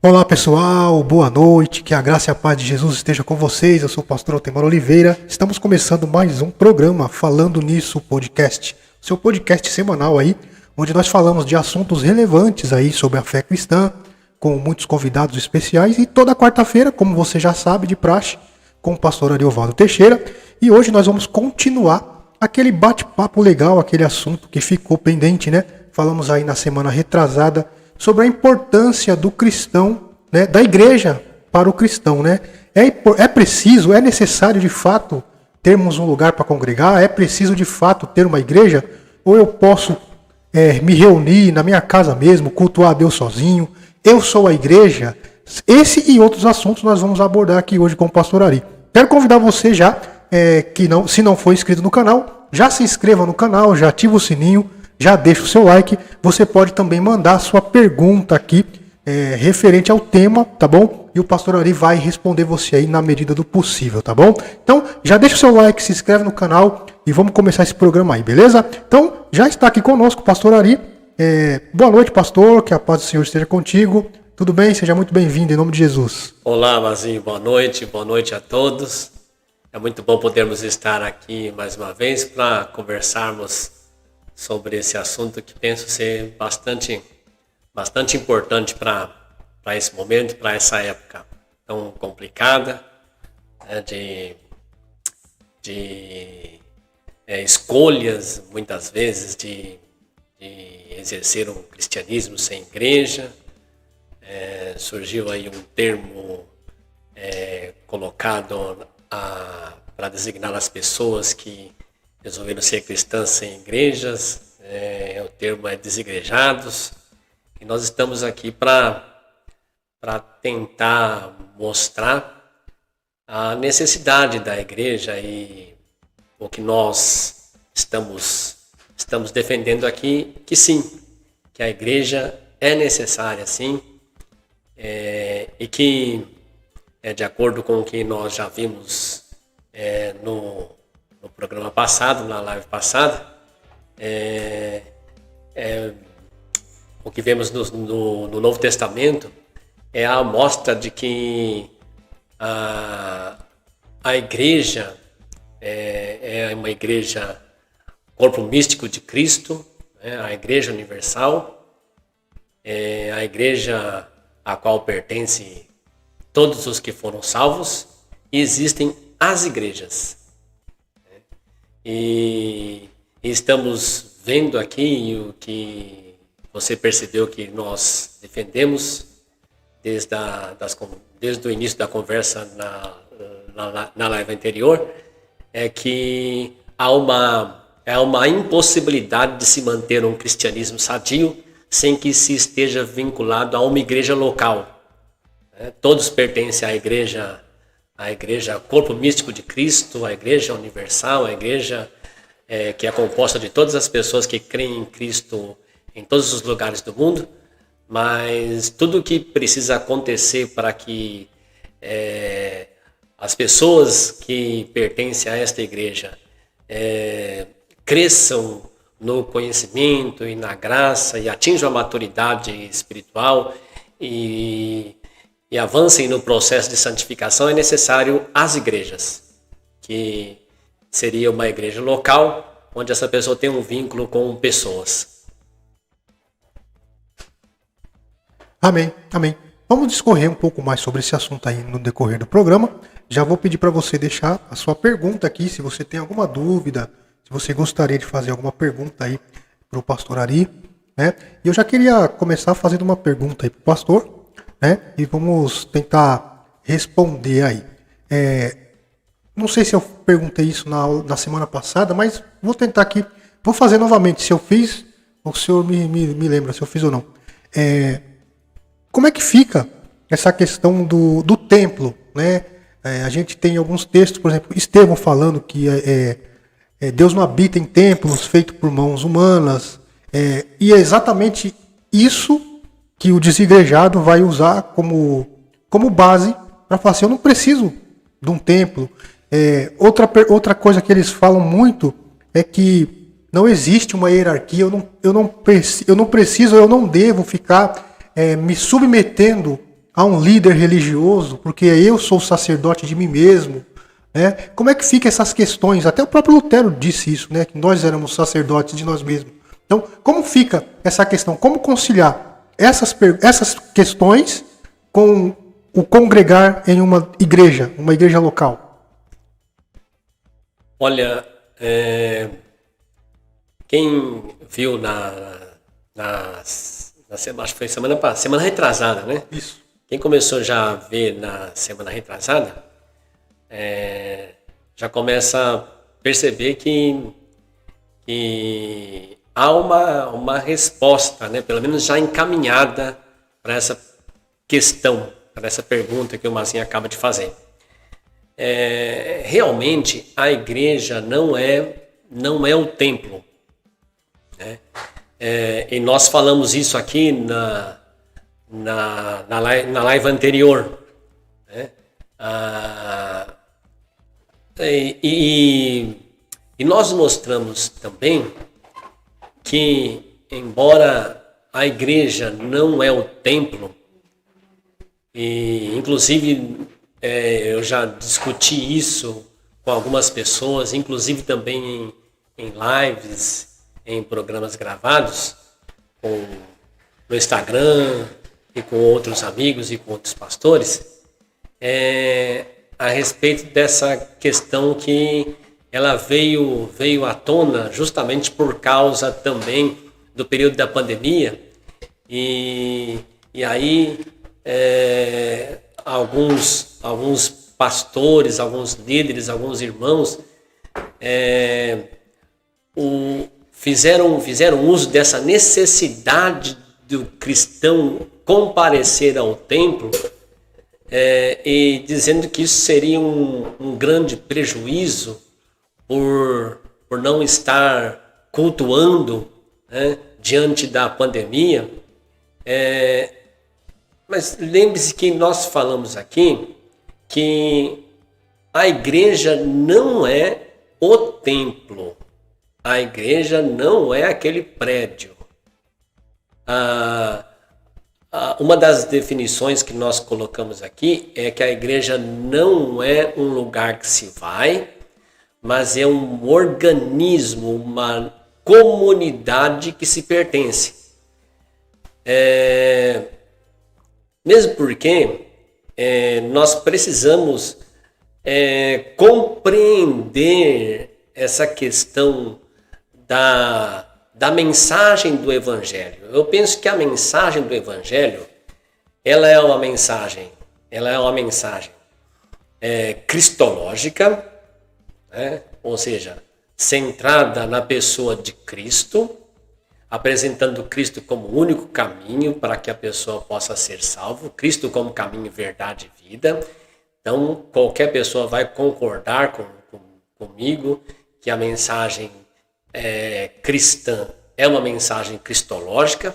Olá pessoal, boa noite, que a graça e a paz de Jesus esteja com vocês. Eu sou o pastor Altemar Oliveira. Estamos começando mais um programa Falando Nisso Podcast, seu podcast semanal aí, onde nós falamos de assuntos relevantes aí sobre a fé cristã, com muitos convidados especiais, e toda quarta-feira, como você já sabe, de praxe, com o pastor Ariovaldo Teixeira. E hoje nós vamos continuar aquele bate-papo legal, aquele assunto que ficou pendente, né? Falamos aí na semana retrasada sobre a importância do cristão, né, da igreja para o cristão, né? É preciso, é necessário de fato termos um lugar para congregar? É preciso de fato ter uma igreja? Ou eu posso me reunir na minha casa mesmo, cultuar a Deus sozinho? Eu sou a igreja? Esse e outros assuntos nós vamos abordar aqui hoje com o pastor Ari. Quero convidar você já, se não for inscrito no canal, já se inscreva no canal, já ativa o sininho, já deixa o seu like. Você pode também mandar a sua pergunta aqui referente ao tema, tá bom? E o pastor Ari vai responder você aí na medida do possível, tá bom? Então, já deixa o seu like, se inscreve no canal e vamos começar esse programa aí, beleza? Então, já está aqui conosco o pastor Ari. Boa noite, pastor, que a paz do Senhor esteja contigo. Tudo bem? Seja muito bem-vindo, em nome de Jesus. Olá, Mazinho, boa noite a todos. É muito bom podermos estar aqui mais uma vez para conversarmos sobre esse assunto que penso ser bastante importante para esse momento, para essa época tão complicada, né, de escolhas, muitas vezes, de exercer um cristianismo sem igreja. Surgiu aí um termo colocado para designar as pessoas que resolveram ser cristãs sem igrejas. O termo é desigrejados. E nós estamos aqui para tentar mostrar a necessidade da igreja e o que nós estamos defendendo aqui, que sim, que a igreja é necessária, sim, e que, de acordo com o que nós já vimos no programa passado, na live passada, o que vemos no Novo Testamento é a amostra de que a igreja é uma igreja, corpo místico de Cristo, a igreja universal, a igreja a qual pertence todos os que foram salvos, e existem as igrejas. E estamos vendo aqui o que você percebeu que nós defendemos desde o início da conversa na live anterior, é que há uma impossibilidade de se manter um cristianismo sadio sem que se esteja vinculado a uma igreja local. Todos pertencem à igreja corpo místico de Cristo, a igreja universal, a igreja que é composta de todas as pessoas que creem em Cristo em todos os lugares do mundo, mas tudo o que precisa acontecer para que as pessoas que pertencem a esta igreja cresçam no conhecimento e na graça e atinjam a maturidade espiritual e avancem no processo de santificação, é necessário as igrejas, que seria uma igreja local, onde essa pessoa tem um vínculo com pessoas. Amém, amém. Vamos discorrer um pouco mais sobre esse assunto aí no decorrer do programa. Já vou pedir para você deixar a sua pergunta aqui, se você tem alguma dúvida, se você gostaria de fazer alguma pergunta aí para o pastor Ari, né? E eu já queria começar fazendo uma pergunta aí para o pastor, né? E vamos tentar responder aí. Não sei se eu perguntei isso na semana passada, mas vou tentar aqui, vou fazer novamente. Se eu fiz, o senhor me lembra se eu fiz ou não. Como é que fica essa questão do templo, né? A gente tem alguns textos, por exemplo, Estevão falando que Deus não habita em templos feitos por mãos humanas, e é exatamente isso que o desigrejado vai usar como base para falar assim: eu não preciso de um templo. Outra coisa que eles falam muito é que não existe uma hierarquia, eu não devo ficar me submetendo a um líder religioso, porque eu sou sacerdote de mim mesmo, né? Como é que fica essas questões? Até o próprio Lutero disse isso, né? Que nós éramos sacerdotes de nós mesmos. Então, como fica essa questão? Como conciliar essas questões com o congregar em uma igreja local? Olha, quem viu acho que foi semana retrasada, né? Isso. Quem começou já a ver na semana retrasada, já começa a perceber que há uma resposta, né? Pelo menos já encaminhada para essa questão, para essa pergunta que o Mazinho acaba de fazer. Realmente a igreja não é o templo, né? E nós falamos isso aqui na live anterior, né? E nós mostramos também que, embora a igreja não é o templo, e inclusive eu já discuti isso com algumas pessoas, inclusive também em lives, em programas gravados, no Instagram e com outros amigos e com outros pastores, a respeito dessa questão que ela veio à tona justamente por causa também do período da pandemia, e aí alguns pastores, alguns líderes, alguns irmãos fizeram uso dessa necessidade do cristão comparecer ao templo, e dizendo que isso seria um grande prejuízo por não estar cultuando, né, diante da pandemia. Mas lembre-se que nós falamos aqui que a igreja não é o templo. A igreja não é aquele prédio. Uma das definições que nós colocamos aqui é que a igreja não é um lugar que se vai, mas é um organismo, uma comunidade que se pertence. Mesmo porque nós precisamos compreender essa questão da mensagem do Evangelho. Eu penso que a mensagem do Evangelho, ela é uma mensagem cristológica, né? Ou seja, centrada na pessoa de Cristo, apresentando Cristo como o único caminho para que a pessoa possa ser salvo, Cristo como caminho, verdade e vida. Então, qualquer pessoa vai concordar comigo que a mensagem cristã é uma mensagem cristológica.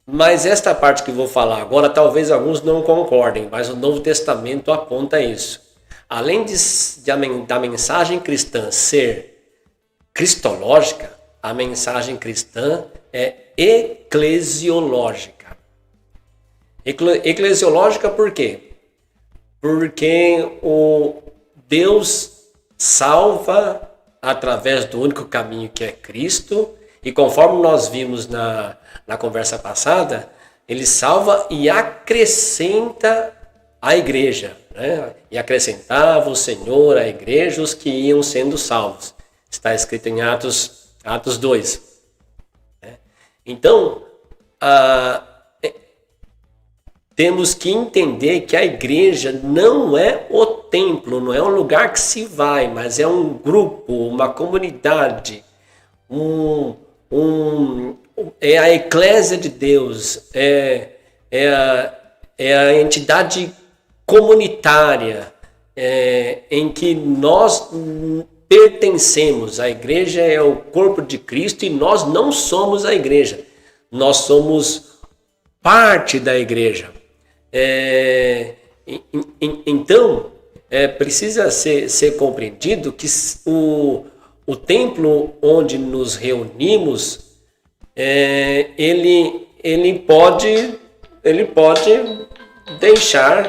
Mas esta parte que vou falar agora, talvez alguns não concordem, mas o Novo Testamento aponta isso. Além da mensagem cristã ser cristológica, a mensagem cristã é eclesiológica. Eclesiológica por quê? Porque o Deus salva através do único caminho que é Cristo, e conforme nós vimos na conversa passada, ele salva e acrescenta a igreja, né? E acrescentava o Senhor à igreja os que iam sendo salvos. Está escrito em Atos 2. Então, temos que entender que a igreja não é o templo, não é um lugar que se vai, mas é um grupo, uma comunidade, é a eclésia de Deus, é a entidade comunitária em que nós pertencemos. A igreja é o corpo de Cristo e nós não somos a igreja. Nós somos parte da igreja. Então, precisa ser compreendido que o templo onde nos reunimos, ele pode deixar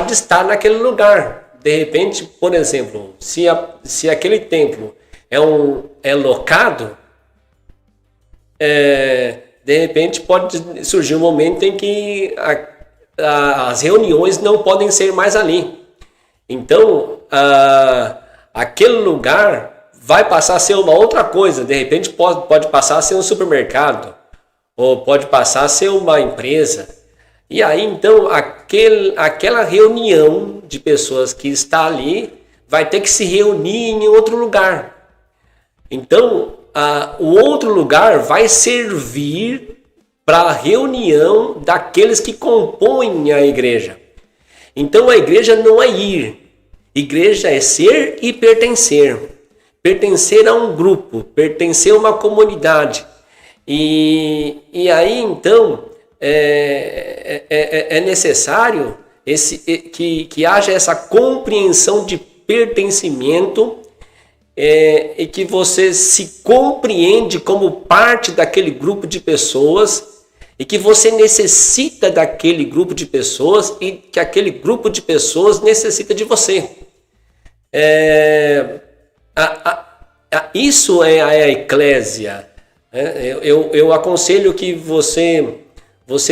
de estar naquele lugar. De repente, por exemplo, se aquele templo é locado, de repente pode surgir um momento em que as reuniões não podem ser mais ali. Então, aquele lugar vai passar a ser uma outra coisa. De repente pode passar a ser um supermercado, ou pode passar a ser uma empresa. E aí, então, aquela reunião de pessoas que está ali vai ter que se reunir em outro lugar. Então, o outro lugar vai servir para a reunião daqueles que compõem a igreja. Então, a igreja não é ir. Igreja é ser e pertencer. Pertencer a um grupo, pertencer a uma comunidade. E aí, então, é necessário que haja essa compreensão de pertencimento, e que você se compreende como parte daquele grupo de pessoas, e que você necessita daquele grupo de pessoas, e que aquele grupo de pessoas necessita de você. Isso é a eclésia. Eu aconselho que você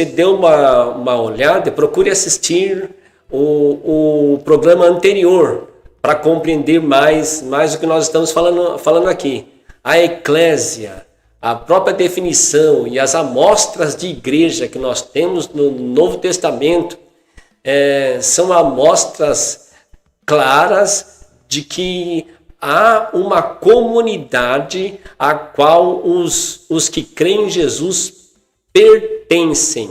dê uma olhada, procure assistir o programa anterior para compreender mais o que nós estamos falando aqui. A eclésia, a própria definição e as amostras de igreja que nós temos no Novo Testamento são amostras claras de que há uma comunidade a qual os que creem em Jesus pertencem.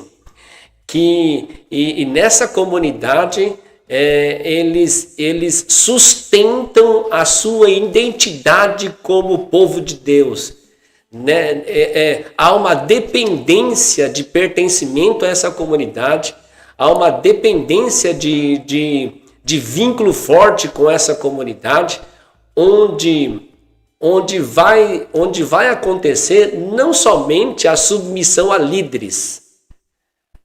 E nessa comunidade eles sustentam a sua identidade como povo de Deus. Há uma dependência de pertencimento a essa comunidade, há uma dependência de vínculo forte com essa comunidade, onde vai acontecer não somente a submissão a líderes,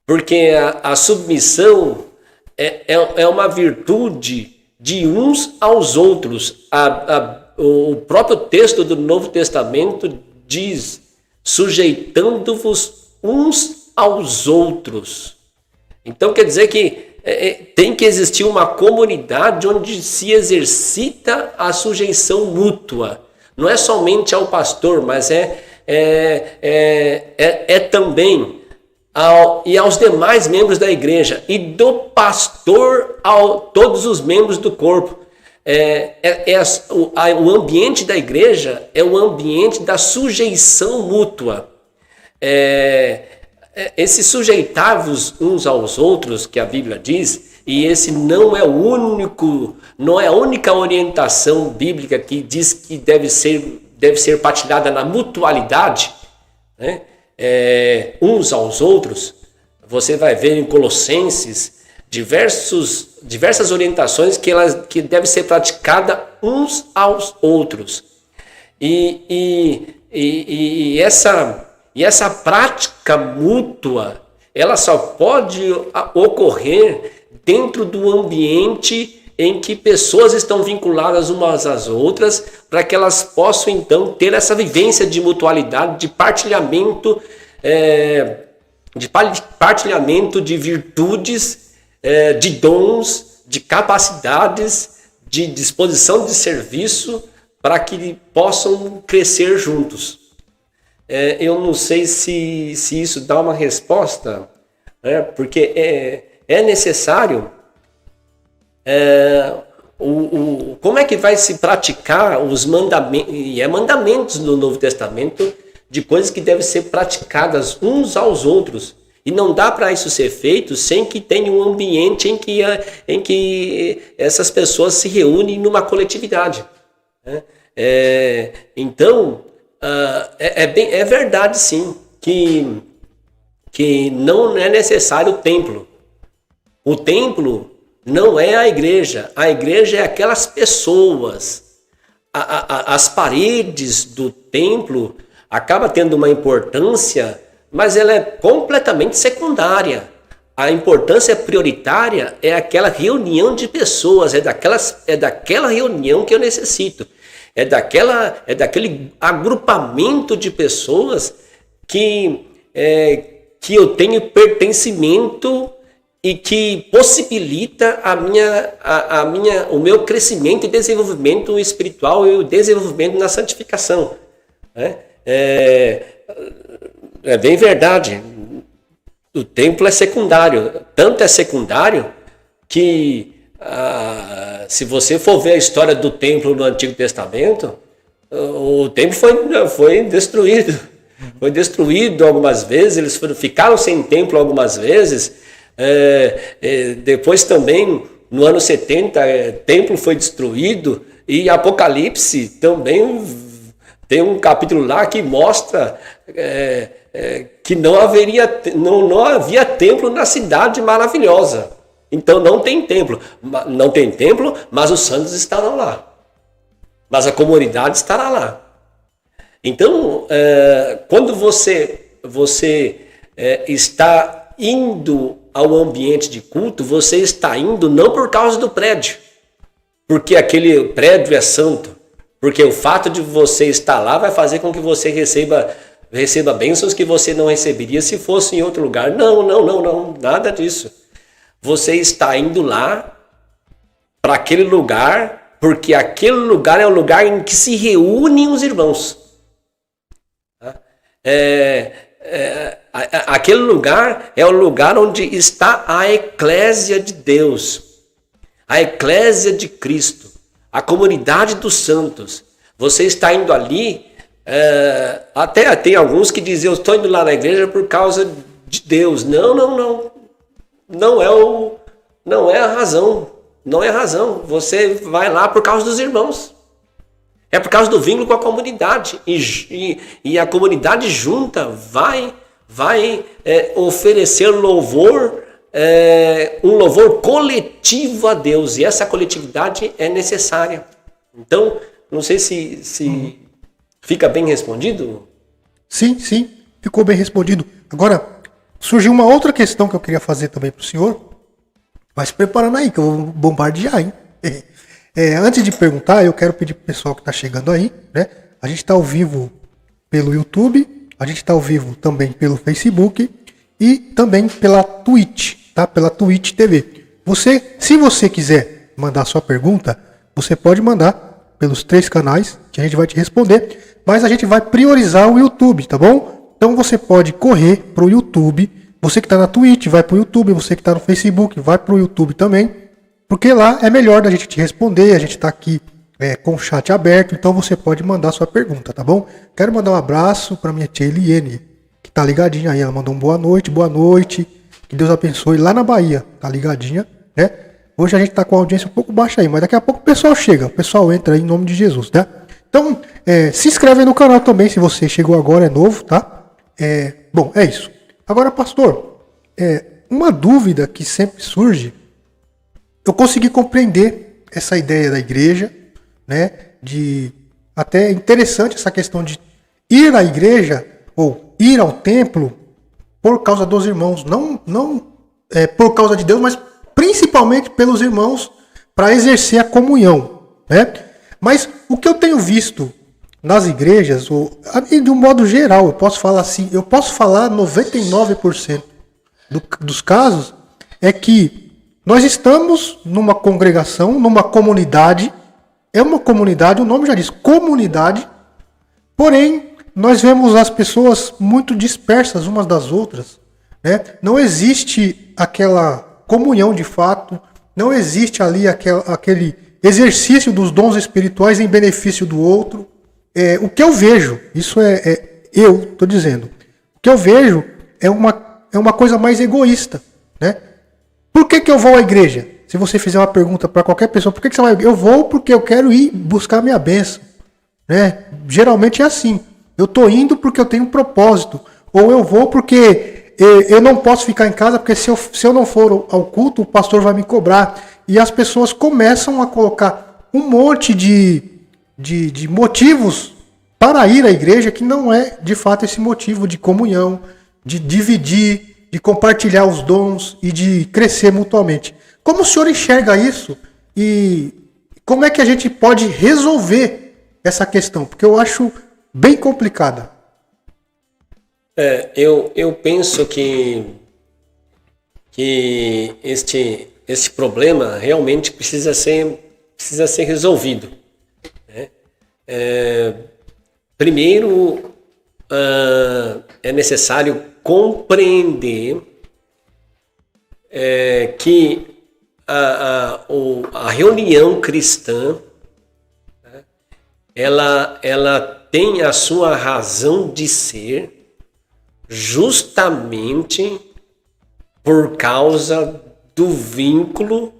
porque a submissão é uma virtude de uns aos outros. O próprio texto do Novo Testamento diz: sujeitando-vos uns aos outros. Então quer dizer que tem que existir uma comunidade onde se exercita a sujeição mútua. Não é somente ao pastor, mas também e aos demais membros da igreja, e do pastor a todos os membros do corpo. O ambiente da igreja é o ambiente da sujeição mútua. Esse sujeitar-vos uns aos outros, que a Bíblia diz, e esse não é a única orientação bíblica que diz que deve ser partilhada na mutualidade, né? Uns aos outros. Você vai ver em Colossenses diversas orientações que deve ser praticada uns aos outros. E essa prática mútua, ela só pode ocorrer dentro do ambiente em que pessoas estão vinculadas umas às outras, para que elas possam então ter essa vivência de mutualidade, de partilhamento, de virtudes, de dons, de capacidades, de disposição de serviço, para que possam crescer juntos. Eu não sei se isso dá uma resposta, porque é necessário. Como é que vai se praticar os mandamentos? E mandamentos no Novo Testamento de coisas que devem ser praticadas uns aos outros. E não dá para isso ser feito sem que tenha um ambiente em que essas pessoas se reúnem numa coletividade. Então, é verdade sim que não é necessário o templo. O templo não é a igreja é aquelas pessoas. As paredes do templo acabam tendo uma importância mas ela é completamente secundária. A importância prioritária é aquela reunião de pessoas, é daquela reunião que eu necessito. É daquele agrupamento de pessoas que eu tenho pertencimento e que possibilita o meu crescimento e desenvolvimento espiritual e o desenvolvimento na santificação. Né? É bem verdade. O templo é secundário. Tanto é secundário que, se você for ver a história do templo no Antigo Testamento, o templo foi destruído. Foi destruído algumas vezes, eles ficaram sem templo algumas vezes. Depois também, no ano 70, o templo foi destruído. E Apocalipse também tem um capítulo lá que mostra que não havia templo na cidade maravilhosa. Então não tem templo, mas os santos estarão lá. Mas a comunidade estará lá. Então, quando você está indo ao ambiente de culto, você está indo não por causa do prédio, porque aquele prédio é santo, porque o fato de você estar lá vai fazer com que você receba bênçãos que você não receberia se fosse em outro lugar. Não, nada disso. Você está indo lá para aquele lugar, porque aquele lugar é o lugar em que se reúnem os irmãos. Aquele lugar é o lugar onde está a eclésia de Deus, a eclésia de Cristo, a comunidade dos santos. Você está indo ali, até tem alguns que dizem, eu estou indo lá na igreja por causa de Deus. Não é a razão. Não é a razão. Você vai lá por causa dos irmãos. É por causa do vínculo com a comunidade. E a comunidade junta vai oferecer louvor, um louvor coletivo a Deus. E essa coletividade é necessária. Então, não sei se fica bem respondido. Sim, ficou bem respondido. Agora, surgiu uma outra questão que eu queria fazer também para o senhor. Vai se preparando aí, que eu vou bombardear, hein? Antes de perguntar, eu quero pedir pro pessoal que está chegando aí, né? A gente está ao vivo pelo YouTube, a gente está ao vivo também pelo Facebook e também pela Twitch, tá? Pela Twitch TV. Se você quiser mandar sua pergunta, você pode mandar pelos 3 canais que a gente vai te responder, mas a gente vai priorizar o YouTube, tá bom? Então você pode correr pro YouTube, você que está na Twitch vai pro YouTube, você que está no Facebook vai pro YouTube também, porque lá é melhor da gente te responder, a gente está aqui com o chat aberto, então você pode mandar sua pergunta, tá bom? Quero mandar um abraço para minha tia Eliene, que tá ligadinha aí, ela mandou um boa noite, que Deus abençoe lá na Bahia, tá ligadinha, né? Hoje a gente tá com a audiência um pouco baixa aí, mas daqui a pouco o pessoal chega, o pessoal entra aí em nome de Jesus, né? Então, se inscreve aí no canal também, se você chegou agora, é novo, tá? Bom, é isso. Agora, pastor, uma dúvida que sempre surge, eu consegui compreender essa ideia da igreja, né? Até é interessante essa questão de ir à igreja ou ir ao templo por causa dos irmãos, não por causa de Deus, mas principalmente pelos irmãos para exercer a comunhão, né? Mas o que eu tenho visto nas igrejas, de um modo geral, eu posso falar assim, 99% dos casos é que nós estamos numa congregação, numa comunidade, é uma comunidade, o nome já diz, comunidade, porém, nós vemos as pessoas muito dispersas umas das outras, né? Não existe aquela comunhão de fato, não existe ali aquele exercício dos dons espirituais em benefício do outro. O que eu vejo, isso eu estou dizendo, o que eu vejo é uma coisa mais egoísta, né? Por que eu vou à igreja? Se você fizer uma pergunta para qualquer pessoa, por que você vai? Eu vou porque eu quero ir buscar minha bênção, né? Geralmente é assim. Eu estou indo porque eu tenho um propósito. Ou eu vou porque eu não posso ficar em casa, porque se eu não for ao culto, o pastor vai me cobrar. E as pessoas começam a colocar um monte de motivos para ir à igreja que não é de fato esse motivo de comunhão, de dividir, de compartilhar os dons e de crescer mutuamente. Como o senhor enxerga isso e como é que a gente pode resolver essa questão? Porque eu acho bem complicada. Eu penso que este problema realmente precisa ser resolvido, né? Primeiro, é necessário compreender que a reunião cristã, né, ela tem a sua razão de ser justamente por causa do vínculo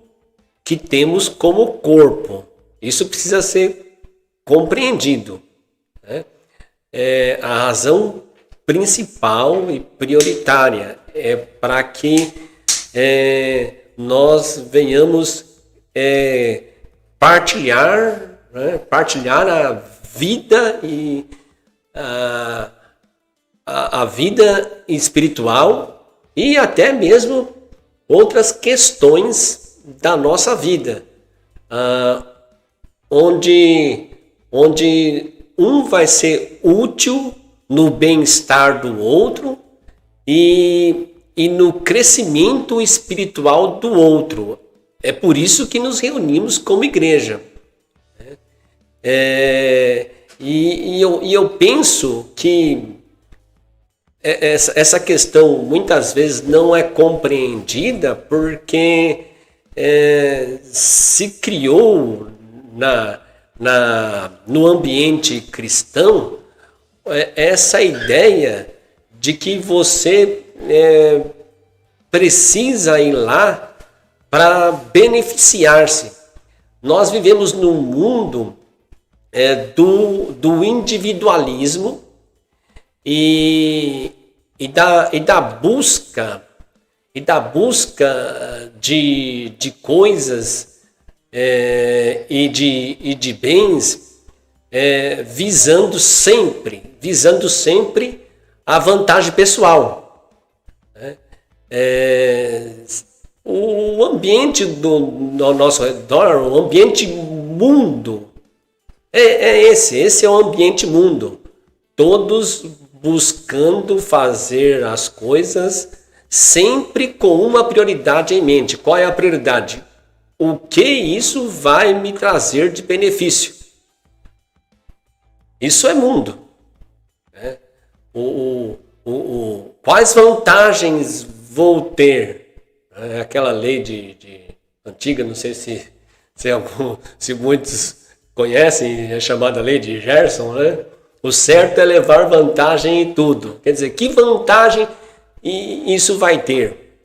que temos como corpo. Isso precisa ser compreendido, né? A razão principal e prioritária é para que nós venhamos partilhar, né? Partilhar a vida e a vida espiritual e até mesmo outras questões da nossa vida, onde um vai ser útil no bem-estar do outro e no crescimento espiritual do outro. É por isso que nos reunimos como igreja. E eu penso que essa questão muitas vezes não é compreendida porque se criou no ambiente cristão essa ideia de que você precisa ir lá para beneficiar-se. Nós vivemos num mundo do individualismo e da busca de coisas e de bens, visando sempre a vantagem pessoal, né? O ambiente ao nosso redor, o ambiente mundo, esse é o ambiente mundo. Todos buscando fazer as coisas sempre com uma prioridade em mente. Qual é a prioridade? O que isso vai me trazer de benefício? Isso é mundo, né? Quais vantagens vou ter? Aquela lei antiga, não sei se muitos conhecem, é chamada lei de Gerson, né? O certo é levar vantagem em tudo. Quer dizer, que vantagem isso vai ter?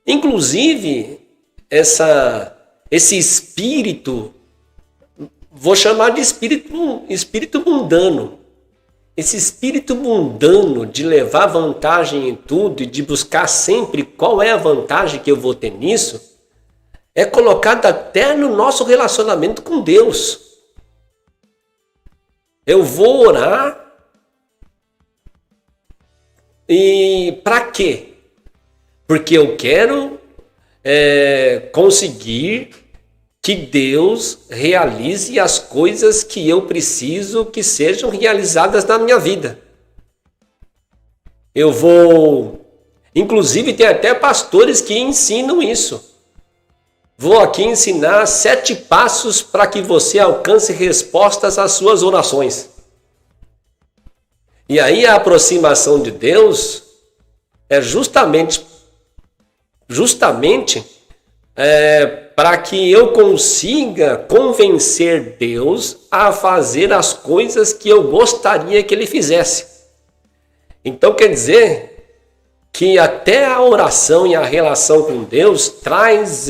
Inclusive, esse espírito, vou chamar de espírito mundano. Esse espírito mundano de levar vantagem em tudo e de buscar sempre qual é a vantagem que eu vou ter nisso, é colocado até no nosso relacionamento com Deus. Eu vou orar e para quê? Porque eu quero conseguir que Deus realize as coisas que eu preciso que sejam realizadas na minha vida. Eu vou... Inclusive, tem até pastores que ensinam isso. Vou aqui ensinar 7 passos para que você alcance respostas às suas orações. E aí a aproximação de Deus é justamente para que eu consiga convencer Deus a fazer as coisas que eu gostaria que Ele fizesse. Então quer dizer que até a oração e a relação com Deus traz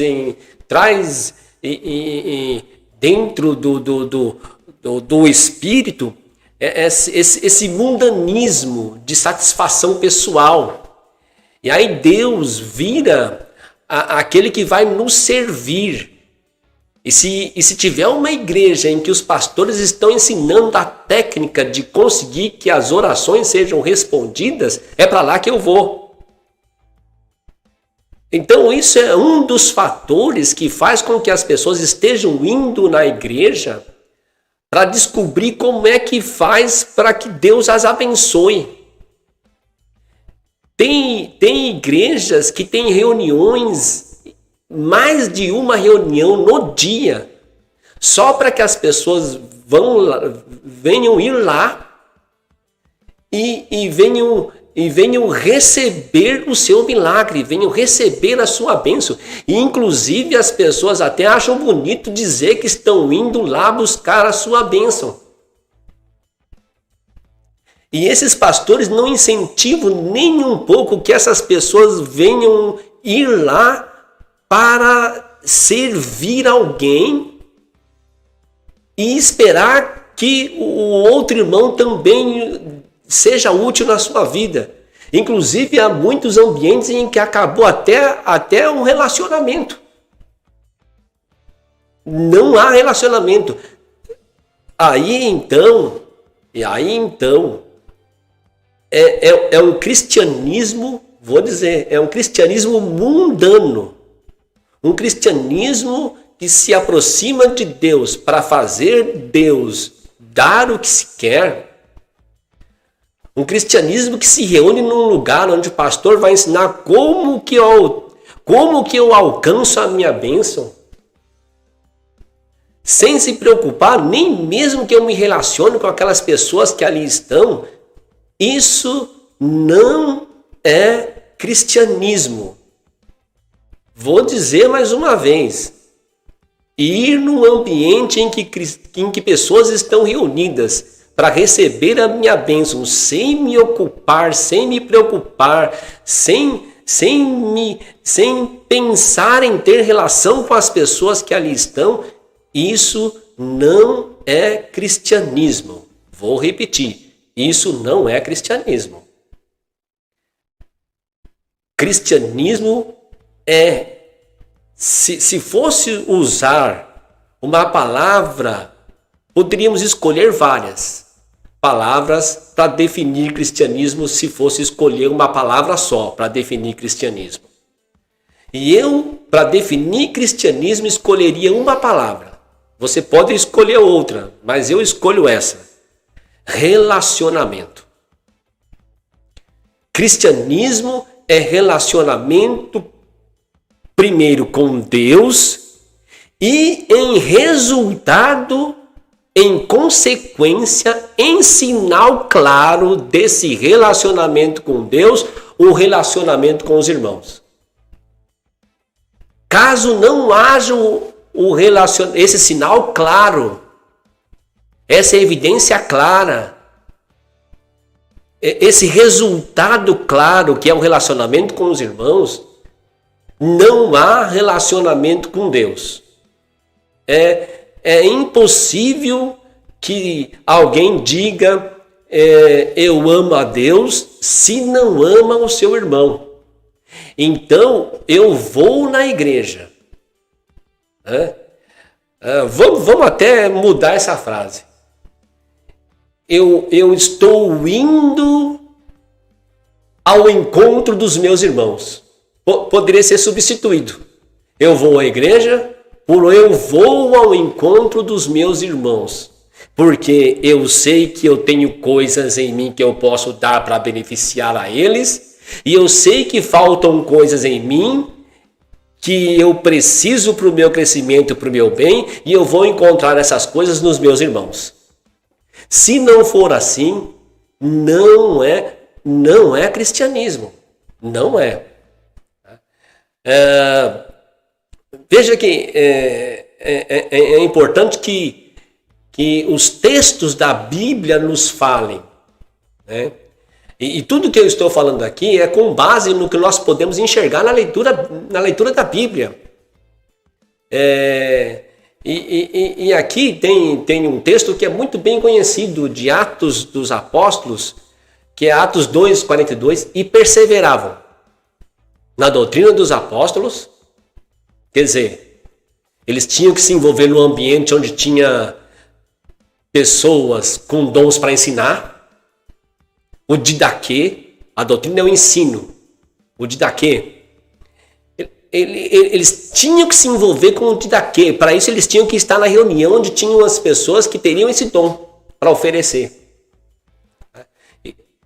dentro do espírito esse mundanismo de satisfação pessoal. E aí Deus vira aquele que vai nos servir E se tiver uma igreja em que os pastores estão ensinando a técnica de conseguir que as orações sejam respondidas, é para lá que eu vou. Então isso é um dos fatores que faz com que as pessoas estejam indo na igreja para descobrir como é que faz para que Deus as abençoe. Tem igrejas que têm reuniões, mais de uma reunião no dia, só para que as pessoas venham ir lá e venham receber o seu milagre, venham receber a sua bênção. E inclusive as pessoas até acham bonito dizer que estão indo lá buscar a sua bênção. E esses pastores não incentivam nem um pouco que essas pessoas venham ir lá para servir alguém e esperar que o outro irmão também seja útil na sua vida. Inclusive, há muitos ambientes em que acabou até um relacionamento. Não há relacionamento. Aí então, é um cristianismo, vou dizer, é um cristianismo mundano. Um cristianismo que se aproxima de Deus para fazer Deus dar o que se quer. Um cristianismo que se reúne num lugar onde o pastor vai ensinar como que eu alcanço a minha bênção. Sem se preocupar, nem mesmo que eu me relacione com aquelas pessoas que ali estão. Isso não é cristianismo. Vou dizer mais uma vez. Ir num ambiente em que pessoas estão reunidas para receber a minha bênção, sem me ocupar, sem me preocupar, sem pensar em ter relação com as pessoas que ali estão, isso não é cristianismo. Vou repetir, isso não é cristianismo. Cristianismo é, se fosse usar uma palavra, poderíamos escolher várias palavras para definir cristianismo, se fosse escolher uma palavra só para definir cristianismo. E eu, para definir cristianismo, escolheria uma palavra. Você pode escolher outra, mas eu escolho essa. Relacionamento. Cristianismo é relacionamento primeiro com Deus e em resultado, em consequência, em sinal claro desse relacionamento com Deus, o relacionamento com os irmãos. Caso não haja esse sinal claro, essa evidência clara, esse resultado claro que é o relacionamento com os irmãos, não há relacionamento com Deus. É impossível que alguém diga eu amo a Deus se não ama o seu irmão. Então eu vou na igreja. Vamos até mudar essa frase. Eu estou indo ao encontro dos meus irmãos. Poderia ser substituído. Eu vou à igreja, eu vou ao encontro dos meus irmãos. Porque eu sei que eu tenho coisas em mim que eu posso dar para beneficiar a eles. E eu sei que faltam coisas em mim que eu preciso para o meu crescimento, para o meu bem. E eu vou encontrar essas coisas nos meus irmãos. Se não for assim, não é cristianismo. Não é. Veja que é importante que os textos da Bíblia nos falem. Né? E tudo que eu estou falando aqui é com base no que nós podemos enxergar na leitura da Bíblia. E aqui tem um texto que é muito bem conhecido de Atos dos Apóstolos, que é Atos 2:42, e perseveravam na doutrina dos apóstolos, quer dizer, Eles tinham que se envolver num ambiente onde tinha pessoas com dons para ensinar. O didaquê, a doutrina é o ensino. O didaquê, eles tinham que se envolver com o didaquê. Para isso eles tinham que estar na reunião onde tinham as pessoas que teriam esse dom para oferecer.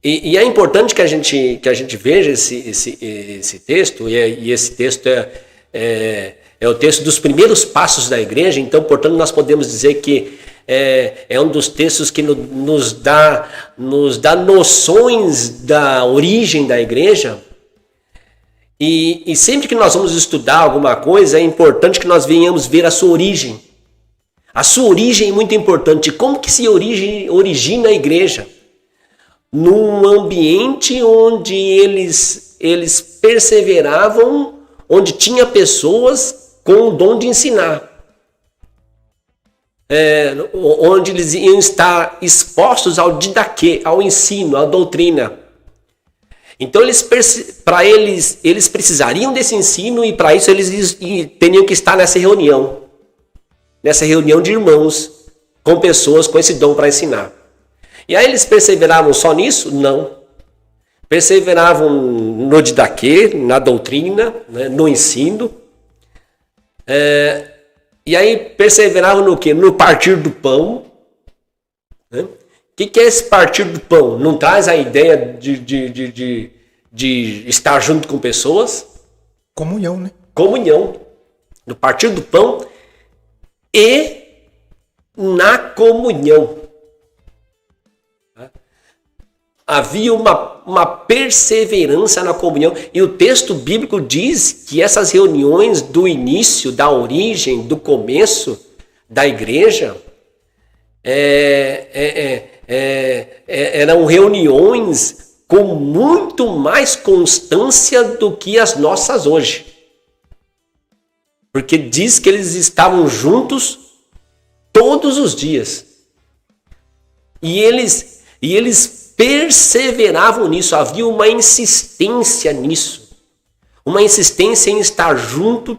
E é importante que a gente veja esse texto, e esse texto é o texto dos primeiros passos da igreja. Então, portanto, nós podemos dizer que é um dos textos que nos dá noções da origem da igreja. E sempre que nós vamos estudar alguma coisa, é importante que nós venhamos ver a sua origem. A sua origem é muito importante. Como que se origina a igreja? Num ambiente onde eles perseveravam, onde tinha pessoas com o dom de ensinar. Onde eles iam estar expostos ao didaquê, ao ensino, à doutrina. Então, eles precisariam desse ensino, e para isso eles teriam que estar nessa reunião de irmãos, com pessoas com esse dom para ensinar. E aí eles perseveravam só nisso? Não. Perseveravam no didaquê, na doutrina, né, no ensino. E aí perseveravam no quê? No partir do pão. Né? O que é esse partir do pão? Não traz a ideia de estar junto com pessoas? Comunhão, né? Comunhão. No partir do pão e na comunhão. Havia uma perseverança na comunhão. E o texto bíblico diz que essas reuniões do início, da origem, do começo da igreja, eram reuniões com muito mais constância do que as nossas hoje. Porque diz que eles estavam juntos todos os dias. E eles perseveravam nisso, havia uma insistência nisso. Uma insistência em estar junto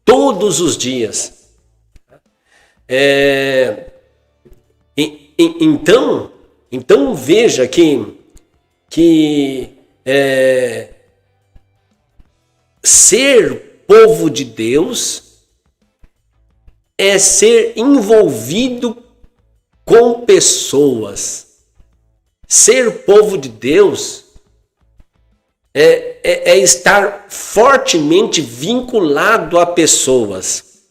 todos os dias. Então veja que ser povo de Deus é ser envolvido com pessoas. Ser povo de Deus é estar fortemente vinculado a pessoas.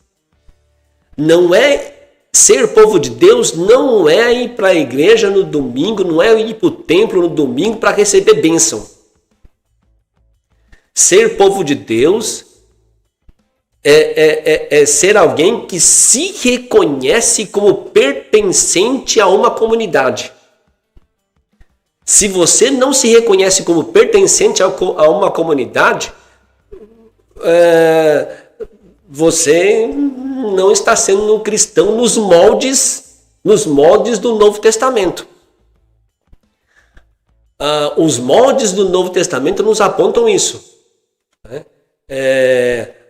Não é ser povo de Deus, não é ir para a igreja no domingo, não é ir para o templo no domingo para receber bênção. Ser povo de Deus é ser alguém que se reconhece como pertencente a uma comunidade. Se você não se reconhece como pertencente a uma comunidade, você não está sendo um cristão nos moldes do Novo Testamento. Os moldes do Novo Testamento nos apontam isso. Né?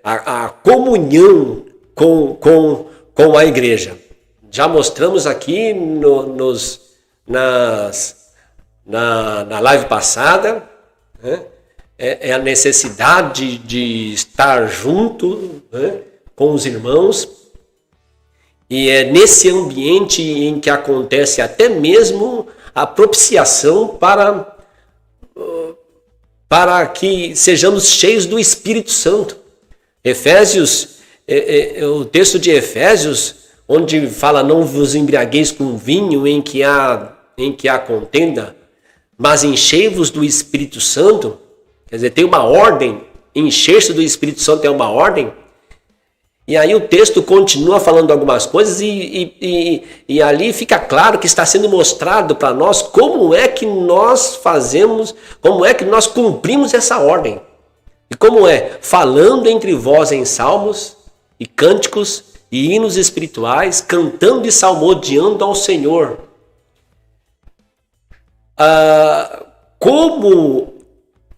A comunhão com a igreja. Já mostramos aqui na live passada, né? A necessidade de estar junto, né, com os irmãos, e é nesse ambiente em que acontece até mesmo a propiciação para que sejamos cheios do Espírito Santo. O texto de Efésios, onde fala: não vos embriagueis com vinho em que há contenda, mas enchei-vos do Espírito Santo. Quer dizer, tem uma ordem, encher-se do Espírito Santo é uma ordem. E aí o texto continua falando algumas coisas e ali fica claro que está sendo mostrado para nós como é que nós fazemos, como é que nós cumprimos essa ordem. E como é? Falando entre vós em salmos e cânticos e hinos espirituais, cantando e salmodiando ao Senhor. Como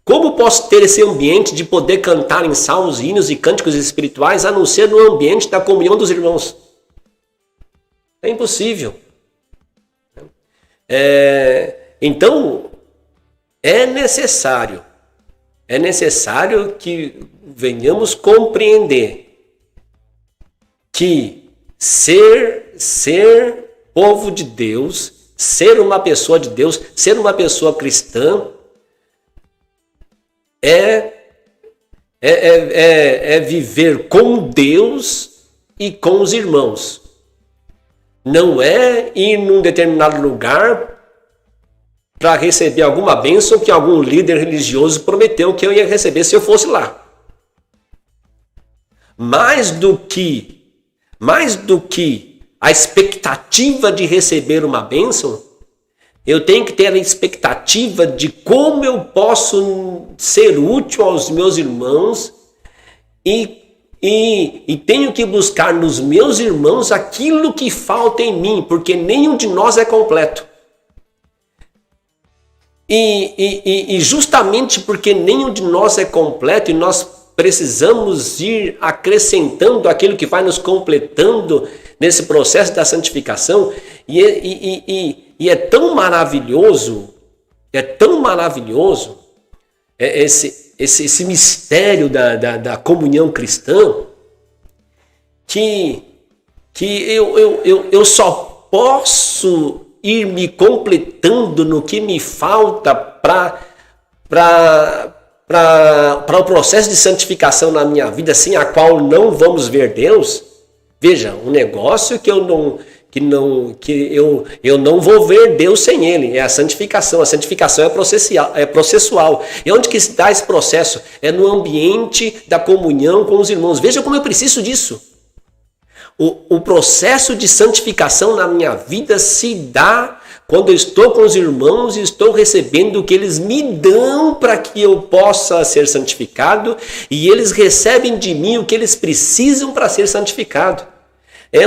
Como posso ter esse ambiente de poder cantar em salmos, hinos e cânticos espirituais, a não ser no ambiente da comunhão dos irmãos? É impossível. Então, é necessário que venhamos compreender que ser povo de Deus, ser uma pessoa de Deus, ser uma pessoa cristã, é viver com Deus e com os irmãos. Não é ir num determinado lugar para receber alguma bênção que algum líder religioso prometeu que eu ia receber se eu fosse lá. Mais do que a expectativa de receber uma bênção, eu tenho que ter a expectativa de como eu posso ser útil aos meus irmãos e tenho que buscar nos meus irmãos aquilo que falta em mim, porque nenhum de nós é completo. E justamente porque nenhum de nós é completo e nós precisamos ir acrescentando aquilo que vai nos completando nesse processo da santificação, e é tão maravilhoso esse mistério da comunhão cristã, que eu só posso ir me completando no que me falta para o processo de santificação na minha vida, sem a qual não vamos ver Deus. Veja, um negócio que eu não vou ver Deus sem Ele, é a santificação. A santificação é processual. E onde que se dá esse processo? É no ambiente da comunhão com os irmãos. Veja como eu preciso disso. O processo de santificação na minha vida se dá quando eu estou com os irmãos e estou recebendo o que eles me dão para que eu possa ser santificado, e eles recebem de mim o que eles precisam para ser santificado.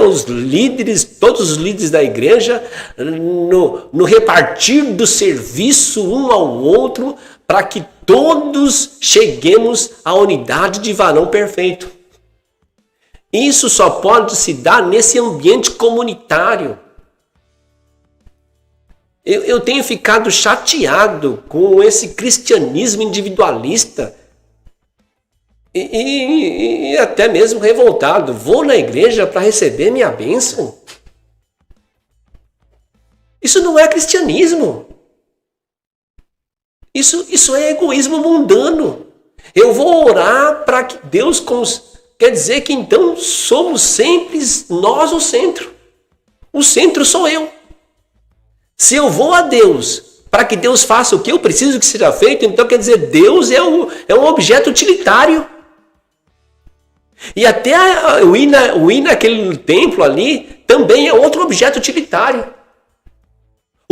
Os líderes, todos os líderes da igreja, no repartir do serviço um ao outro, para que todos cheguemos à unidade de varão perfeito. Isso só pode se dar nesse ambiente comunitário. Eu tenho ficado chateado com esse cristianismo individualista e até mesmo revoltado. Vou na igreja para receber minha bênção? Isso não é cristianismo. Isso é egoísmo mundano. Eu vou orar para que Deus... Quer dizer que então somos sempre nós o centro. O centro sou eu. Se eu vou a Deus para que Deus faça o que eu preciso que seja feito, então quer dizer, Deus é um objeto utilitário. E até o ir naquele templo ali também é outro objeto utilitário.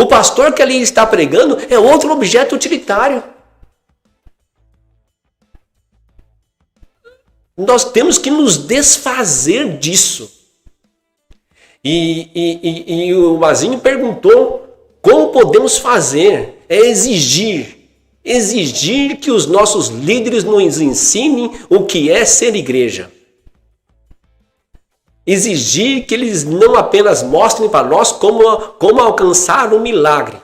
O pastor que ali está pregando é outro objeto utilitário. Nós temos que nos desfazer disso. E o Mazinho perguntou como podemos fazer. É exigir que os nossos líderes nos ensinem o que é ser igreja. Exigir que eles não apenas mostrem para nós como alcançar um milagre,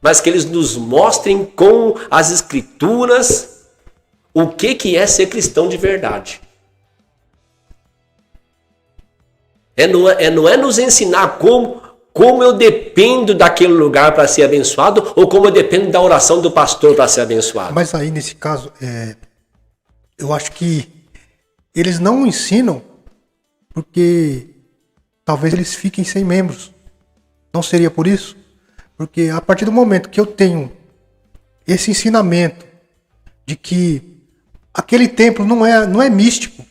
mas que eles nos mostrem com as escrituras o que é ser cristão de verdade. Não é nos ensinar como eu dependo daquele lugar para ser abençoado, ou como eu dependo da oração do pastor para ser abençoado. Mas aí, nesse caso, eu acho que eles não ensinam porque talvez eles fiquem sem membros. Não seria por isso? Porque a partir do momento que eu tenho esse ensinamento de que aquele templo não é místico,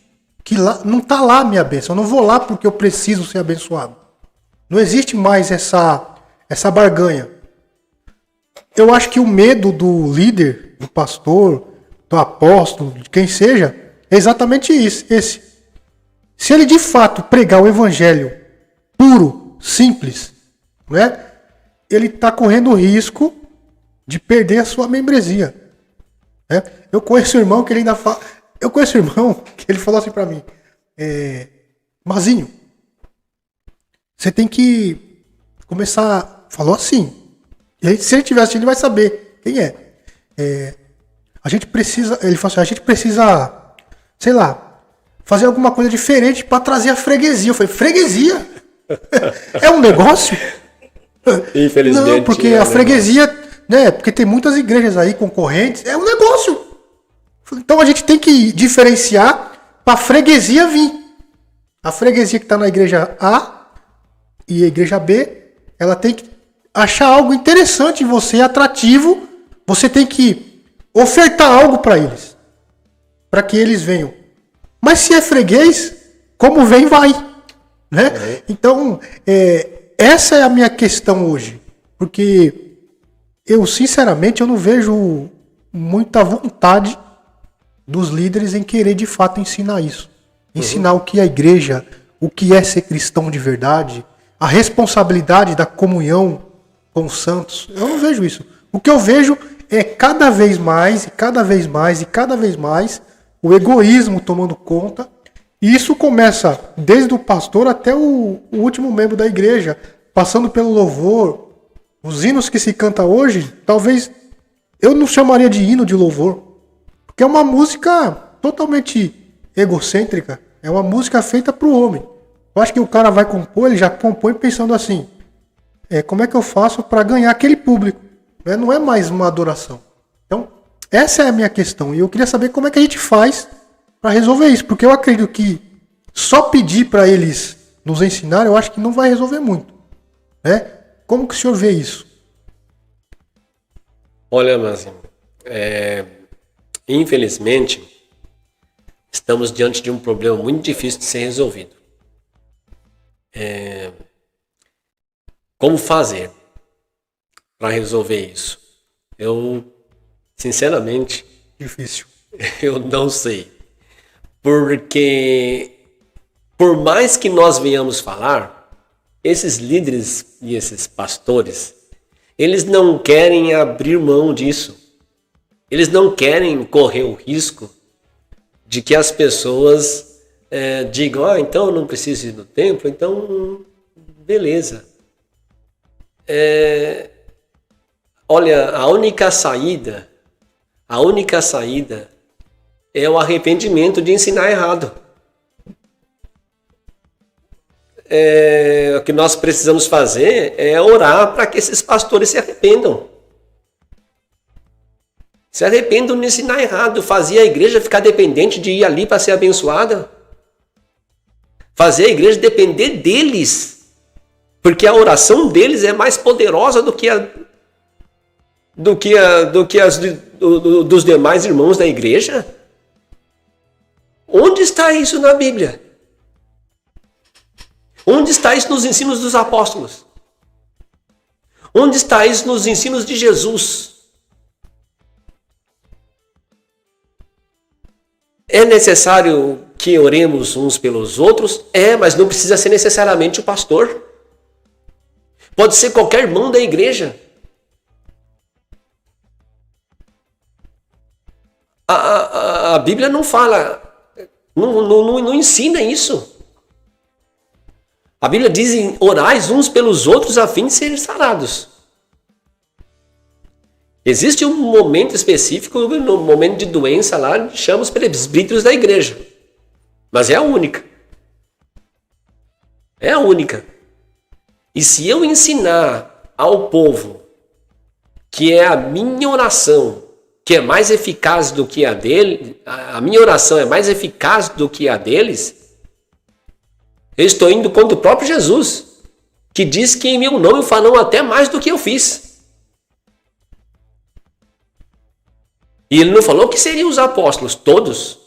que lá, não está lá a minha bênção, eu não vou lá porque eu preciso ser abençoado. Não existe mais essa barganha. Eu acho que o medo do líder, do pastor, do apóstolo, de quem seja, é exatamente esse. Se ele de fato pregar o evangelho puro, simples, né, ele está correndo o risco de perder a sua membresia. né? Eu conheço um irmão que ele ainda fala... Eu conheço um irmão que ele falou assim pra mim, Mazinho, você tem que começar... Falou assim. E aí, se ele estiver assistindo, ele vai saber quem é. A gente precisa... Ele falou assim, a gente precisa, sei lá, fazer alguma coisa diferente pra trazer a freguesia. Eu falei, freguesia? É um negócio? Infelizmente. Não, porque a freguesia, né? Porque tem muitas igrejas aí concorrentes. É um negócio. Então a gente tem que diferenciar pra freguesia vir. A freguesia que tá na igreja A e a igreja B, ela tem que achar algo interessante em você, atrativo. Você tem que ofertar algo pra eles. Pra que eles venham. Mas se é freguês, como vem, vai. Né? Então, essa é a minha questão hoje. Porque eu, sinceramente, eu não vejo muita vontade dos líderes em querer, de fato, ensinar isso. Ensinar o que é a igreja, o que é ser cristão de verdade, a responsabilidade da comunhão com os santos. Eu não vejo isso. O que eu vejo é cada vez mais, e cada vez mais, e cada vez mais, o egoísmo tomando conta. E isso começa desde o pastor até o último membro da igreja, passando pelo louvor. Os hinos que se canta hoje, talvez eu não chamaria de hino de louvor, porque é uma música totalmente egocêntrica, é uma música feita para o homem. Eu acho que o cara vai compor, ele já compõe pensando assim, como é que eu faço para ganhar aquele público? Não é mais uma adoração. Então, essa é a minha questão, e eu queria saber como é que a gente faz para resolver isso, porque eu acredito que só pedir para eles nos ensinar, eu acho que não vai resolver muito. Né? Como que o senhor vê isso? Olha, Mazinho, infelizmente, estamos diante de um problema muito difícil de ser resolvido. Como fazer para resolver isso? Eu, sinceramente, Difícil. Eu não sei. Porque, por mais que nós venhamos falar, esses líderes e esses pastores, eles não querem abrir mão disso. Eles não querem correr o risco de que as pessoas digam, então eu não preciso ir no templo, então beleza. Olha, a única saída é o arrependimento de ensinar errado. O que nós precisamos fazer é orar para que esses pastores se arrependam. Se arrependam de ensinar errado, fazer a igreja ficar dependente de ir ali para ser abençoada. Fazer a igreja depender deles. Porque a oração deles é mais poderosa do que dos demais irmãos da igreja. Onde está isso na Bíblia? Onde está isso nos ensinos dos apóstolos? Onde está isso nos ensinos de Jesus? É necessário que oremos uns pelos outros? Mas não precisa ser necessariamente o pastor. Pode ser qualquer irmão da igreja. A Bíblia não fala, não ensina isso. A Bíblia diz, orais uns pelos outros a fim de serem sarados. Existe um momento específico, no momento de doença lá, chama os presbíteros da igreja. Mas é a única. É a única. E se eu ensinar ao povo que é a minha oração, que é mais eficaz do que a dele, a minha oração é mais eficaz do que a deles, eu estou indo contra o próprio Jesus, que diz que em meu nome farão até mais do que eu fiz. E ele não falou que seriam os apóstolos, todos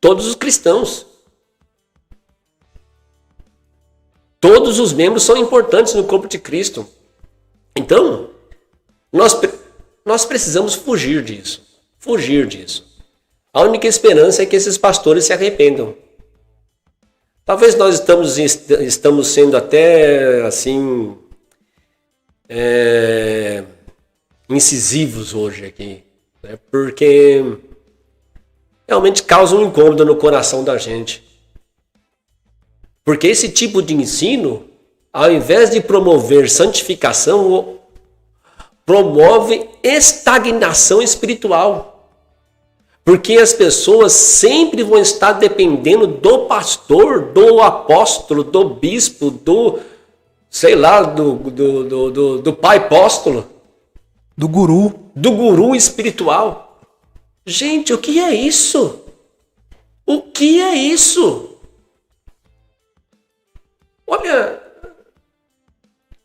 os cristãos. Todos os membros são importantes no corpo de Cristo. Então, nós precisamos fugir disso. A única esperança é que esses pastores se arrependam. Talvez nós estamos sendo até assim incisivos hoje aqui. né? Porque realmente causa um incômodo no coração da gente. Porque esse tipo de ensino, ao invés de promover santificação, promove estagnação espiritual. Porque as pessoas sempre vão estar dependendo do pastor, do apóstolo, do bispo, do, sei lá, do pai apóstolo. Do guru. Do guru espiritual. Gente, o que é isso? O que é isso? Olha,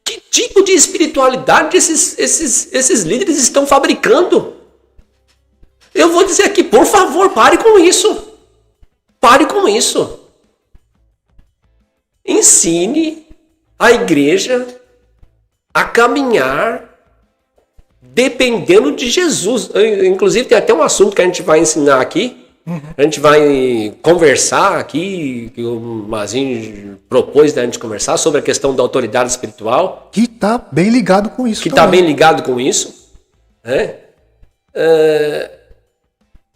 que tipo de espiritualidade esses líderes estão fabricando? Eu vou dizer aqui, por favor, pare com isso. Pare com isso. Ensine a igreja a caminhar dependendo de Jesus. Inclusive, tem até um assunto que a gente vai ensinar aqui. A gente vai conversar aqui, que o Mazinho propôs da gente conversar sobre a questão da autoridade espiritual. Que está bem ligado com isso. Que está bem ligado com isso.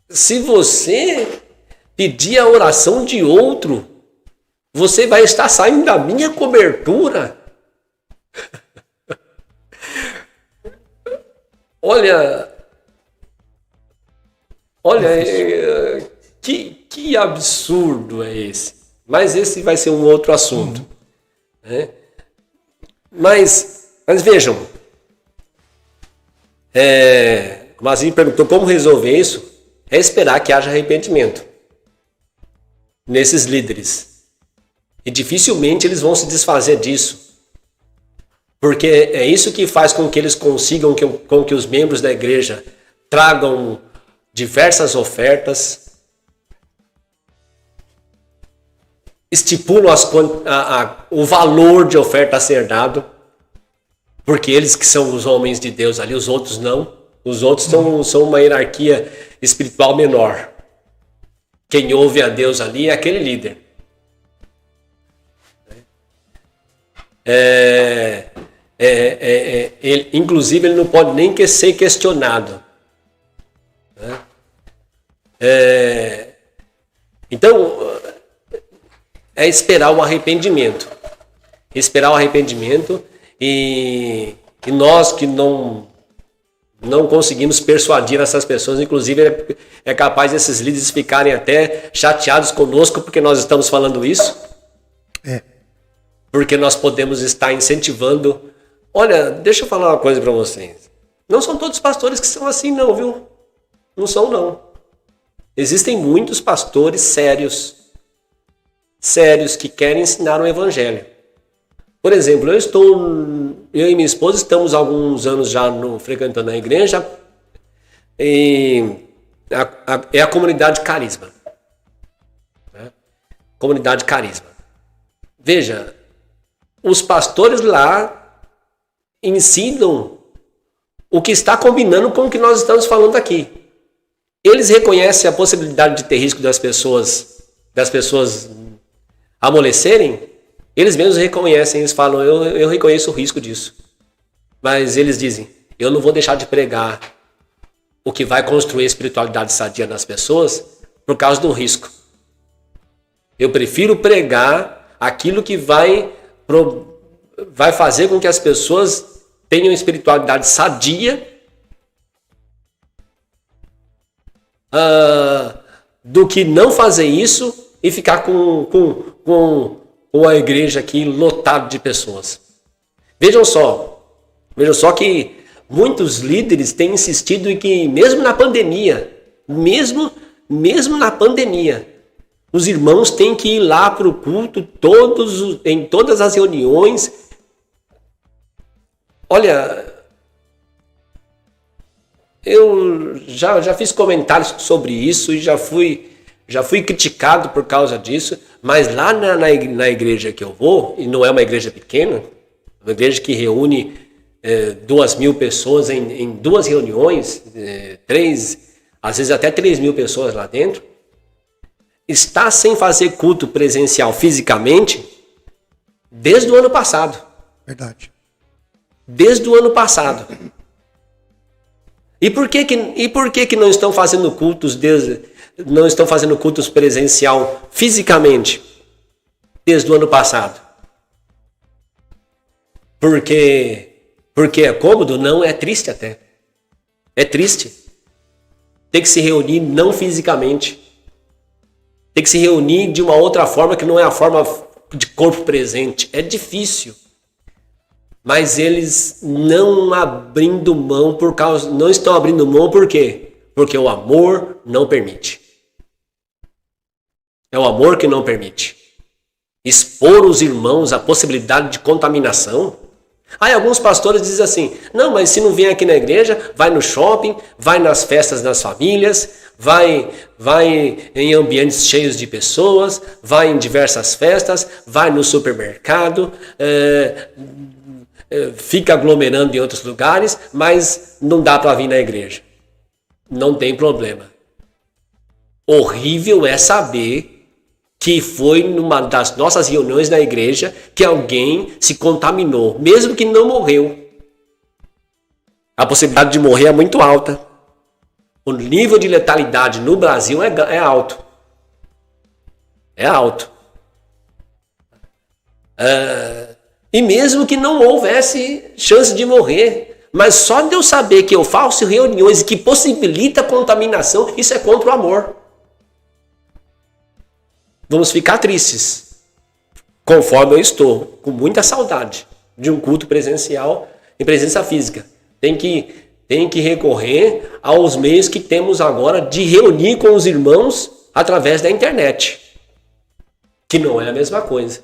Se você pedir a oração de outro, você vai estar saindo da minha cobertura. Olha, que absurdo é esse. Mas esse vai ser um outro assunto. Né? Mas vejam, o Mazinho perguntou como resolver isso. É esperar que haja arrependimento nesses líderes. E dificilmente eles vão se desfazer disso. Porque é isso que faz com que eles consigam com que os membros da igreja tragam diversas ofertas, estipulam o valor de oferta a ser dado, porque eles que são os homens de Deus ali, os outros não. Os outros são uma hierarquia espiritual menor. Quem ouve a Deus ali é aquele líder. Inclusive, ele não pode nem ser questionado. Então, é esperar o arrependimento. Esperar o arrependimento e nós que não conseguimos persuadir essas pessoas, inclusive é capaz desses líderes ficarem até chateados conosco porque nós estamos falando isso. Porque nós podemos estar incentivando. Olha, deixa eu falar uma coisa para vocês. Não são todos os pastores que são assim não, viu? Não são não. Existem muitos pastores sérios que querem ensinar o evangelho. Por exemplo, eu e minha esposa estamos há alguns anos já frequentando a igreja e é a comunidade Carisma. Comunidade Carisma. Veja, os pastores lá ensinam o que está combinando com o que nós estamos falando aqui. Eles reconhecem a possibilidade de ter risco das pessoas amolecerem. Eles mesmos reconhecem, eles falam, eu reconheço o risco disso. Mas eles dizem, eu não vou deixar de pregar o que vai construir a espiritualidade sadia nas pessoas por causa do risco. Eu prefiro pregar aquilo que vai fazer com que as pessoas tenham espiritualidade sadia do que não fazer isso e ficar com a igreja aqui lotada de pessoas. Vejam só que muitos líderes têm insistido em que mesmo na pandemia, os irmãos têm que ir lá para o culto em todas as reuniões. Olha, eu já fiz comentários sobre isso e já fui criticado por causa disso, mas lá na igreja que eu vou, e não é uma igreja pequena, uma igreja que reúne 2.000 pessoas em 2 reuniões, 3, às vezes até 3.000 pessoas lá dentro, está sem fazer culto presencial fisicamente desde o ano passado. Verdade. Desde o ano passado. E por que não estão fazendo cultos não estão fazendo cultos presencial fisicamente desde o ano passado? Porque é cômodo? Não, é triste até. É triste. Tem que se reunir não fisicamente. Tem que se reunir de uma outra forma que não é a forma de corpo presente. É difícil. Mas eles não estão abrindo mão por quê? Porque o amor não permite. É o amor que não permite. Expor os irmãos à possibilidade de contaminação. Aí alguns pastores dizem assim, não, mas se não vem aqui na igreja, vai no shopping, vai nas festas das famílias, vai em ambientes cheios de pessoas, vai em diversas festas, vai no supermercado, fica aglomerando em outros lugares, mas não dá para vir na igreja. Não tem problema. Horrível é saber que foi numa das nossas reuniões na igreja que alguém se contaminou, mesmo que não morreu. A possibilidade de morrer é muito alta. O nível de letalidade no Brasil é alto. É alto. E mesmo que não houvesse chance de morrer, mas só de eu saber que eu faço reuniões que possibilita a contaminação, isso é contra o amor. Vamos ficar tristes, conforme eu estou, com muita saudade de um culto presencial em presença física. Tem que recorrer aos meios que temos agora de reunir com os irmãos através da internet, que não é a mesma coisa.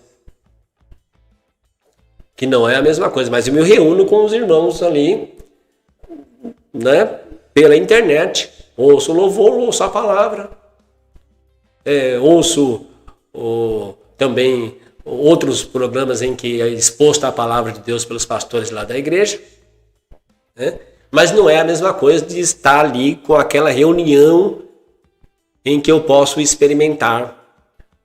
Mas eu me reúno com os irmãos ali, né, pela internet. Ouço louvor, ouço a palavra, ouço também outros programas em que é exposta a palavra de Deus pelos pastores lá da igreja, né? Mas não é a mesma coisa de estar ali com aquela reunião em que eu posso experimentar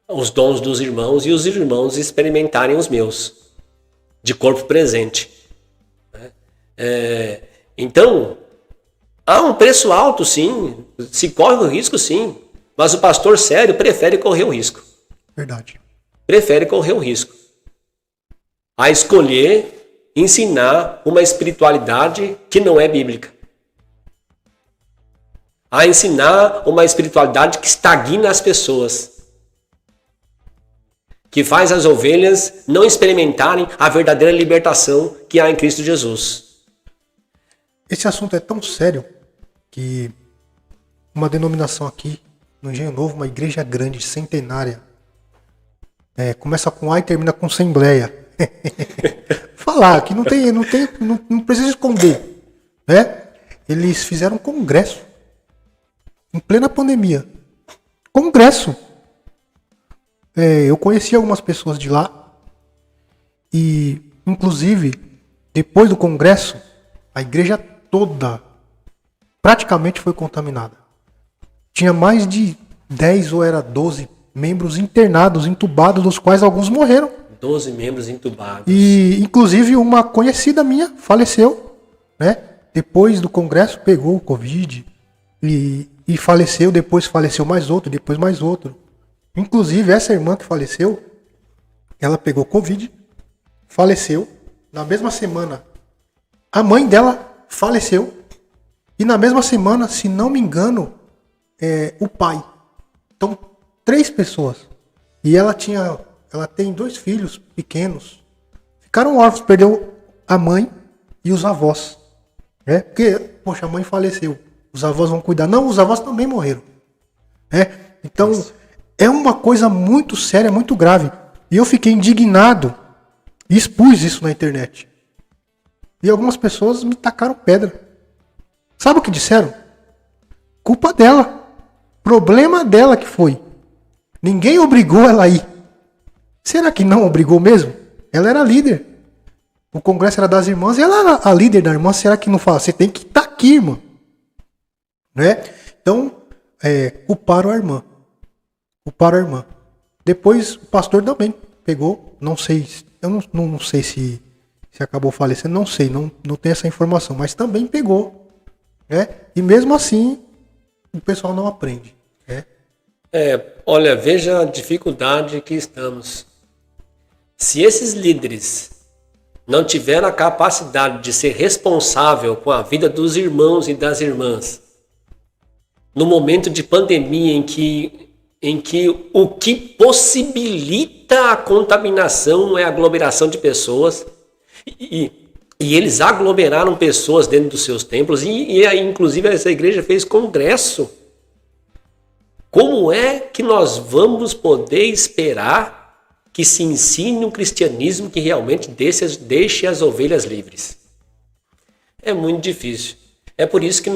os dons dos irmãos e os irmãos experimentarem os meus, de corpo presente, né? Então, há um preço alto, sim, se corre o risco, sim, mas o pastor sério prefere correr o risco. Verdade. Prefere correr o risco a escolher ensinar uma espiritualidade que não é bíblica. A ensinar uma espiritualidade que estagna as pessoas. Que faz as ovelhas não experimentarem a verdadeira libertação que há em Cristo Jesus. Esse assunto é tão sério que uma denominação aqui, no Engenho Novo, uma igreja grande, centenária, começa com A e termina com Assembleia. Falar que não precisa esconder, né? Eles fizeram um congresso em plena pandemia. Congresso. Eu conheci algumas pessoas de lá e, inclusive, depois do congresso, a igreja toda praticamente foi contaminada. Tinha mais de 10 ou era 12 membros internados, entubados, dos quais alguns morreram. 12 membros entubados. E, inclusive, uma conhecida minha faleceu, né? Depois do congresso, pegou o Covid e faleceu. Depois faleceu mais outro, depois mais outro. Inclusive, essa irmã que faleceu, ela pegou Covid, faleceu. Na mesma semana, a mãe dela faleceu. E na mesma semana, se não me engano, o pai. Então, 3 pessoas. E ela tem 2 filhos pequenos. Ficaram órfãos, perdeu a mãe e os avós. Porque, poxa, a mãe faleceu. Os avós vão cuidar. Não, os avós também morreram. Então, é uma coisa muito séria, muito grave. E eu fiquei indignado e expus isso na internet. E algumas pessoas me tacaram pedra. Sabe o que disseram? Culpa dela. Problema dela que foi. Ninguém obrigou ela a ir. Será que não obrigou mesmo? Ela era líder. O congresso era das irmãs e ela era a líder da irmã. Será que não fala? Você tem que estar aqui, irmã. Né? Então, culparam a irmã. Depois o pastor também pegou. Não sei. Eu não sei se acabou falecendo. Não sei. Não tenho essa informação. Mas também pegou. né? E mesmo assim, o pessoal não aprende, né? Olha, veja a dificuldade que estamos. Se esses líderes não tiveram a capacidade de ser responsável com a vida dos irmãos e das irmãs, no momento de pandemia em que o que possibilita a contaminação é a aglomeração de pessoas, e eles aglomeraram pessoas dentro dos seus templos, e inclusive essa igreja fez congresso. Como é que nós vamos poder esperar que se ensine um cristianismo que realmente deixe as ovelhas livres? É muito difícil. É por isso que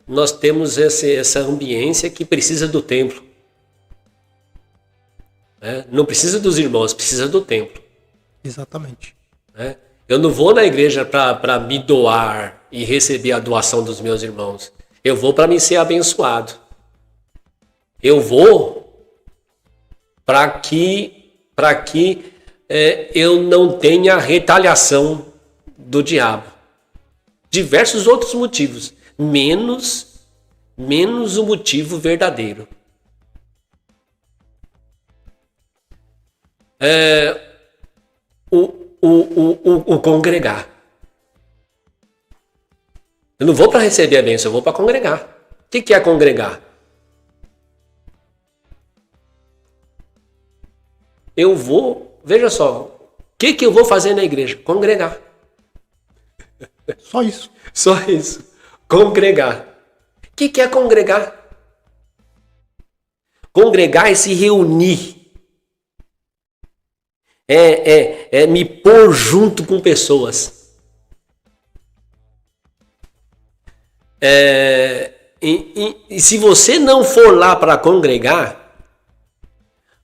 nós temos essa ambiência que precisa do templo. Não precisa dos irmãos, precisa do templo. Exatamente. Eu não vou na igreja para me doar e receber a doação dos meus irmãos. Eu vou para me ser abençoado. Eu vou para que eu não tenha retaliação do diabo. Diversos outros motivos, menos o motivo verdadeiro. O congregar. Eu não vou para receber a bênção, eu vou para congregar. O que é congregar? Eu vou, veja só, o que eu vou fazer na igreja? Congregar. Só isso. Só isso. Congregar. O que é congregar? Congregar é se reunir. É me pôr junto com pessoas. E se você não for lá para congregar,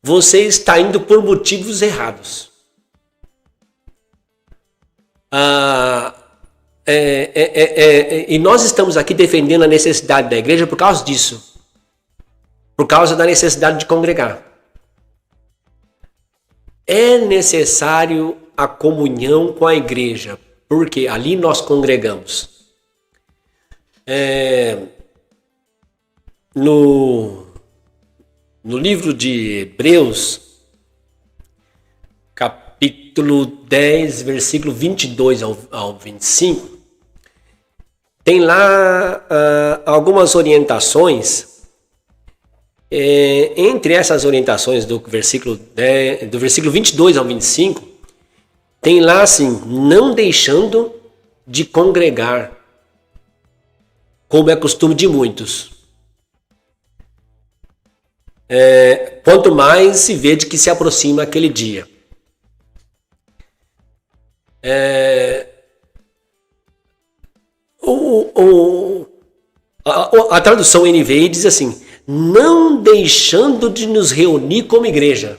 você está indo por motivos errados. E nós estamos aqui defendendo a necessidade da igreja por causa disso. Por causa da necessidade de congregar. É necessário a comunhão com a igreja, porque ali nós congregamos. No livro de Hebreus, capítulo 10, versículo 22 ao 25, tem lá algumas orientações. Entre essas orientações do versículo 22 ao 25, tem lá assim, não deixando de congregar, como é costume de muitos. Quanto mais se vê de que se aproxima aquele dia. A tradução NVI diz assim, não deixando de nos reunir como igreja.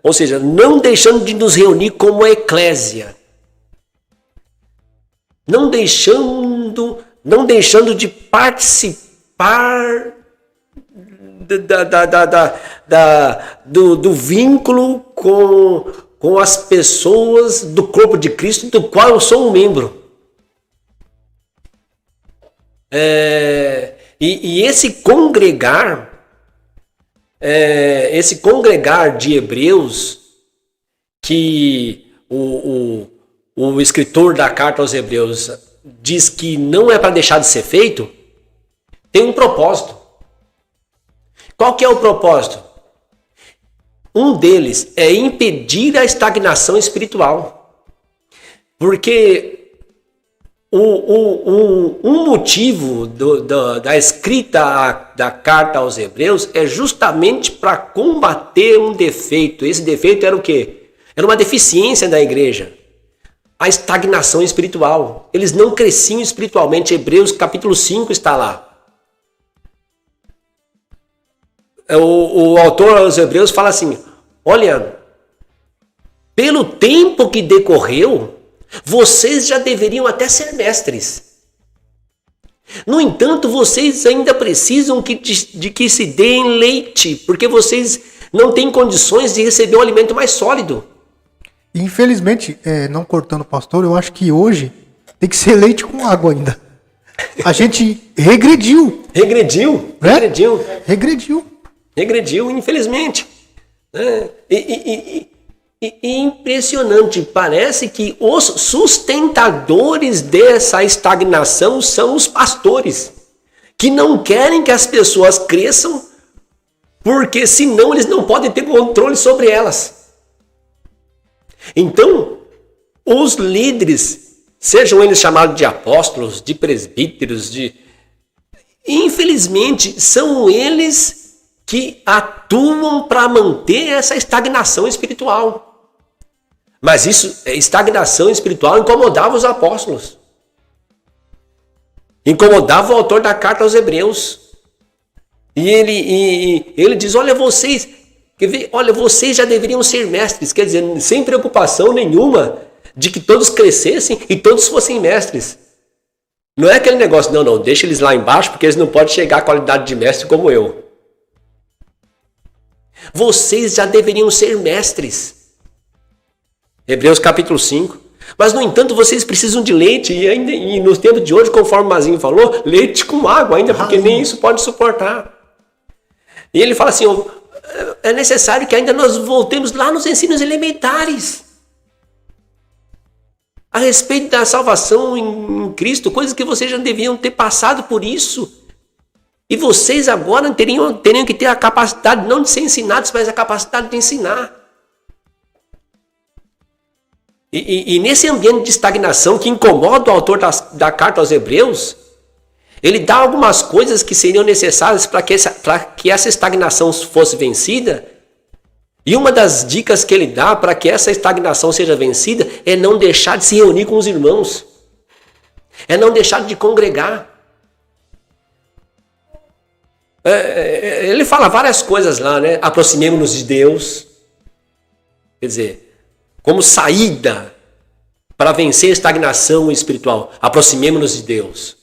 Ou seja, não deixando de nos reunir como eclésia. Não deixando de participar do vínculo com as pessoas do corpo de Cristo, do qual eu sou um membro. E esse congregar de Hebreus, que o escritor da carta aos Hebreus diz que não é para deixar de ser feito, tem um propósito. Qual que é o propósito? Um deles é impedir a estagnação espiritual. Porque um motivo da escrita da carta aos Hebreus é justamente para combater um defeito. Esse defeito era o quê? Era uma deficiência da igreja. A estagnação espiritual. Eles não cresciam espiritualmente. Hebreus capítulo 5 está lá. O autor aos Hebreus fala assim, olha, pelo tempo que decorreu, vocês já deveriam até ser mestres. No entanto, vocês ainda precisam de que se deem leite, porque vocês não têm condições de receber um alimento mais sólido. Infelizmente, não cortando o pastor, eu acho que hoje tem que ser leite com água ainda. A gente regrediu. Regrediu, Né? regrediu, infelizmente. E impressionante, parece que os sustentadores dessa estagnação são os pastores, que não querem que as pessoas cresçam, porque senão eles não podem ter controle sobre elas. Então, os líderes, sejam eles chamados de apóstolos, de presbíteros, infelizmente, são eles que atuam para manter essa estagnação espiritual. Mas estagnação espiritual incomodava os apóstolos. Incomodava o autor da carta aos Hebreus. E ele diz, olha, vocês já deveriam ser mestres. Quer dizer, sem preocupação nenhuma de que todos crescessem e todos fossem mestres. Não é aquele negócio, não, deixa eles lá embaixo porque eles não podem chegar à qualidade de mestre como eu. Vocês já deveriam ser mestres. Hebreus capítulo 5. Mas, no entanto, vocês precisam de leite. E no tempo de hoje, conforme o Mazinho falou, leite com água ainda, porque nem isso pode suportar. E ele fala assim, é necessário que ainda nós voltemos lá nos ensinos elementares. A respeito da salvação em Cristo, coisas que vocês já deviam ter passado por isso. E vocês agora teriam que ter a capacidade, não de ser ensinados, mas a capacidade de ensinar. E nesse ambiente de estagnação que incomoda o autor da carta aos Hebreus, ele dá algumas coisas que seriam necessárias para que essa estagnação fosse vencida. E uma das dicas que ele dá para que essa estagnação seja vencida é não deixar de se reunir com os irmãos. É não deixar de congregar. Ele fala várias coisas lá, né? Aproximemo-nos de Deus. Quer dizer, como saída para vencer a estagnação espiritual, aproximemo-nos de Deus.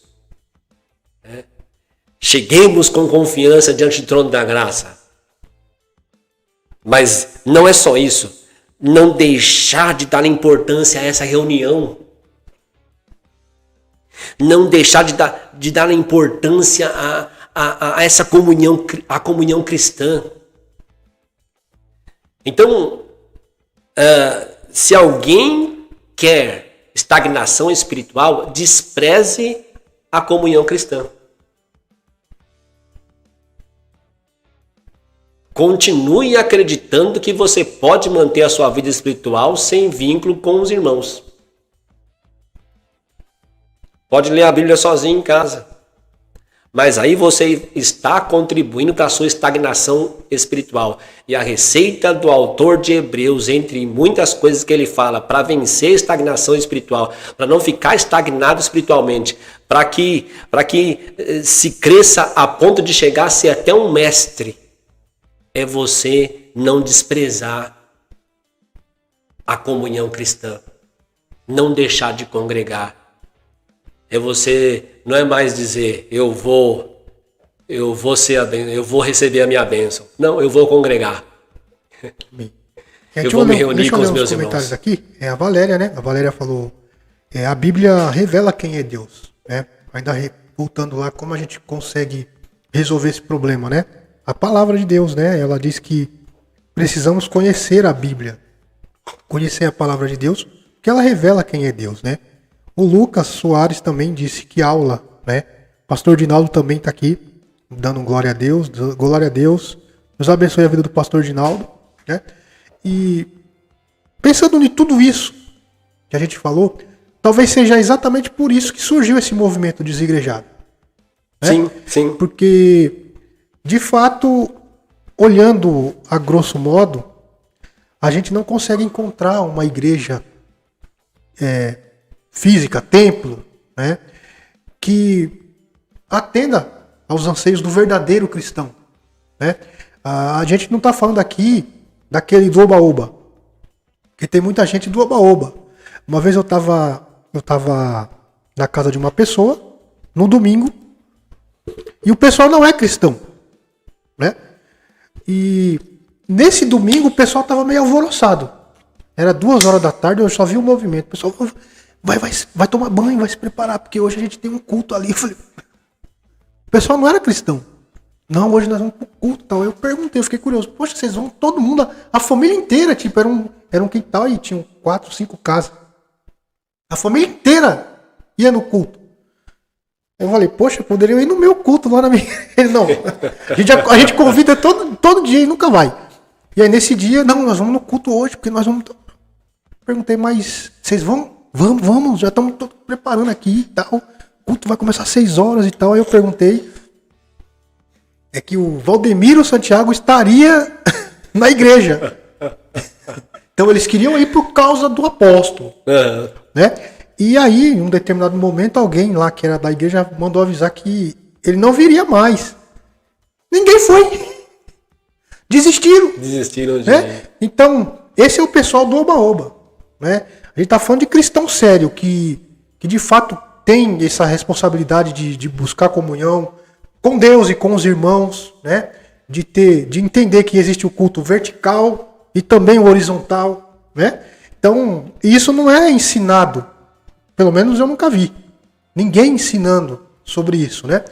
Cheguemos com confiança diante do trono da graça. Mas não é só isso. Não deixar de dar importância a essa reunião. Não deixar de dar importância a essa comunhão, a comunhão cristã. Então, se alguém quer estagnação espiritual, despreze a comunhão cristã. Continue acreditando que você pode manter a sua vida espiritual sem vínculo com os irmãos. Pode ler a Bíblia sozinho em casa. Mas aí você está contribuindo para a sua estagnação espiritual. E a receita do autor de Hebreus, entre muitas coisas que ele fala, para vencer a estagnação espiritual, para não ficar estagnado espiritualmente, para que se cresça a ponto de chegar a ser até um mestre, é você não desprezar a comunhão cristã, não deixar de congregar. Não é mais dizer, eu vou receber a minha bênção. Não, eu vou congregar. Eu vou me reunir com os meus irmãos. Aqui, a Valéria, né? A Valéria falou, a Bíblia revela quem é Deus, né? Ainda voltando lá, como a gente consegue resolver esse problema, né? A palavra de Deus, né? Ela diz que precisamos conhecer a Bíblia, conhecer a palavra de Deus, porque ela revela quem é Deus, né? O Lucas Soares também disse que aula, né? Pastor Dinaldo também está aqui, dando glória a Deus, Deus abençoe a vida do pastor Dinaldo, né? E pensando em tudo isso que a gente falou, talvez seja exatamente por isso que surgiu esse movimento desigrejado. Né? Sim, sim. Porque, de fato, olhando a grosso modo, a gente não consegue encontrar uma igreja física, templo, né, que atenda aos anseios do verdadeiro cristão. Né? A gente não está falando aqui daquele do oba-oba, porque tem muita gente do oba-oba. Uma vez eu estava na casa de uma pessoa, no domingo, e o pessoal não é cristão. Né? E nesse domingo o pessoal estava meio alvoroçado. Era 2 horas da tarde, eu só vi o movimento. O pessoal vai tomar banho, vai se preparar, porque hoje a gente tem um culto ali. Eu falei, o pessoal não era cristão. Não, hoje nós vamos pro culto e tal. Eu perguntei, eu fiquei curioso. Poxa, vocês vão todo mundo, a família inteira, tipo, era um quintal e tinham 4, 5 casas. A família inteira ia no culto. Eu falei, poxa, poderiam ir no meu culto lá na minha. Ele, não, a gente convida todo dia e nunca vai. E aí nesse dia, não, nós vamos no culto hoje, porque nós vamos. Perguntei, mas vocês vão? Vamos, já estamos preparando aqui e tal. O culto vai começar às 6 horas e tal. Aí eu perguntei. É que o Valdemiro Santiago estaria na igreja. Então eles queriam ir por causa do apóstolo. Né? E aí, em um determinado momento, alguém lá que era da igreja mandou avisar que ele não viria mais. Ninguém foi. Desistiram de... né? Então, esse é o pessoal do Oba-Oba. Né? A gente está falando de cristão sério, que de fato tem essa responsabilidade de buscar comunhão com Deus e com os irmãos, né? De entender que existe o culto vertical e também o horizontal, né? Então, isso não é ensinado, pelo menos eu nunca vi ninguém ensinando sobre isso, né?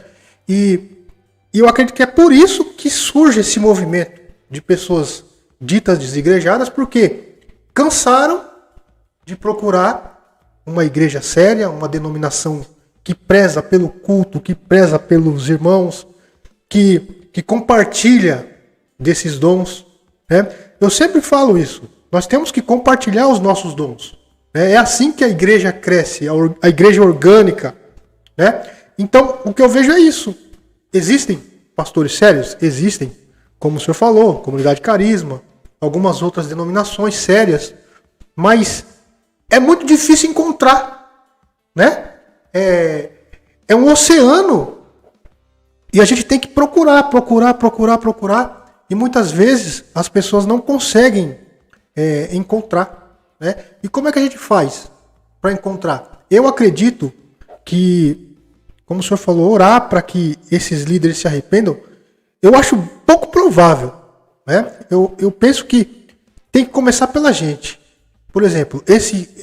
E eu acredito que é por isso que surge esse movimento de pessoas ditas desigrejadas, porque cansaram de procurar uma igreja séria, uma denominação que preza pelo culto, que preza pelos irmãos, que compartilha desses dons. Né? Eu sempre falo isso. Nós temos que compartilhar os nossos dons. Né? É assim que a igreja cresce, a igreja orgânica. Né? Então, o que eu vejo é isso. Existem pastores sérios? Existem. Como o senhor falou, Comunidade Carisma, algumas outras denominações sérias. Mas é muito difícil encontrar. Né? É um oceano e a gente tem que procurar. E muitas vezes as pessoas não conseguem encontrar. Né? E como é que a gente faz para encontrar? Eu acredito que, como o senhor falou, orar para que esses líderes se arrependam, eu acho pouco provável. Né? Eu penso que tem que começar pela gente. Por exemplo,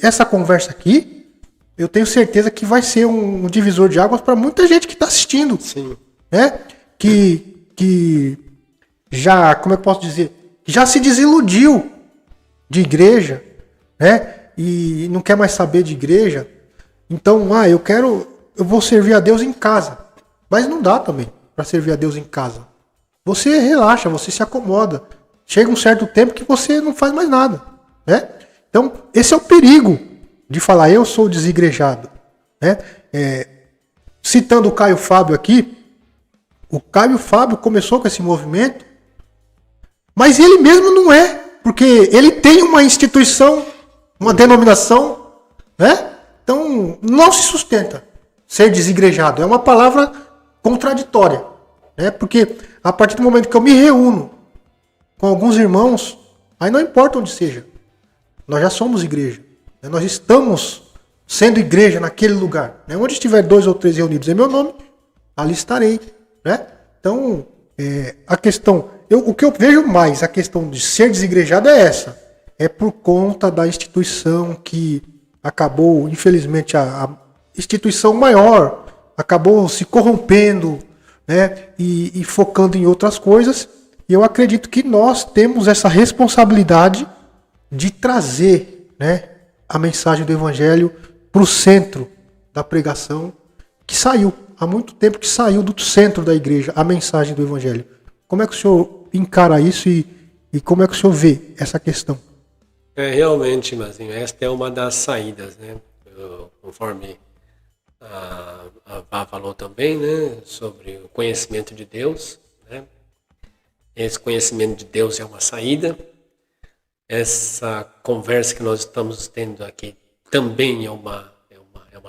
essa conversa aqui, eu tenho certeza que vai ser um divisor de águas para muita gente que está assistindo. Sim. Né? Que já, como é que eu posso dizer? Já se desiludiu de igreja, né? E não quer mais saber de igreja. Então, eu vou servir a Deus em casa. Mas não dá também para servir a Deus em casa. Você relaxa, você se acomoda. Chega um certo tempo que você não faz mais nada. Né? Então, esse é o perigo de falar, eu sou desigrejado. Né? Citando o Caio Fábio aqui, o Caio Fábio começou com esse movimento, mas ele mesmo não é, porque ele tem uma instituição, uma denominação, né? Então não se sustenta ser desigrejado. É uma palavra contraditória, né? Porque a partir do momento que eu me reúno com alguns irmãos, aí não importa onde seja, nós já somos igreja. Nós estamos sendo igreja naquele lugar. Né? Onde estiver 2 ou 3 reunidos em meu nome, ali estarei. Né? Então, a questão... o que eu vejo mais, a questão de ser desigrejado é essa. É por conta da instituição que acabou, infelizmente, a instituição maior acabou se corrompendo, né? E focando em outras coisas. E eu acredito que nós temos essa responsabilidade de trazer, né, a mensagem do Evangelho para o centro da pregação, que saiu, há muito tempo que saiu do centro da igreja, a mensagem do Evangelho. Como é que o senhor encara isso e como é que o senhor vê essa questão? Realmente, Mazinho, esta é uma das saídas, né? Conforme a Vá falou também, né, sobre o conhecimento de Deus, né? Esse conhecimento de Deus é uma saída. Essa conversa que nós estamos tendo aqui também é uma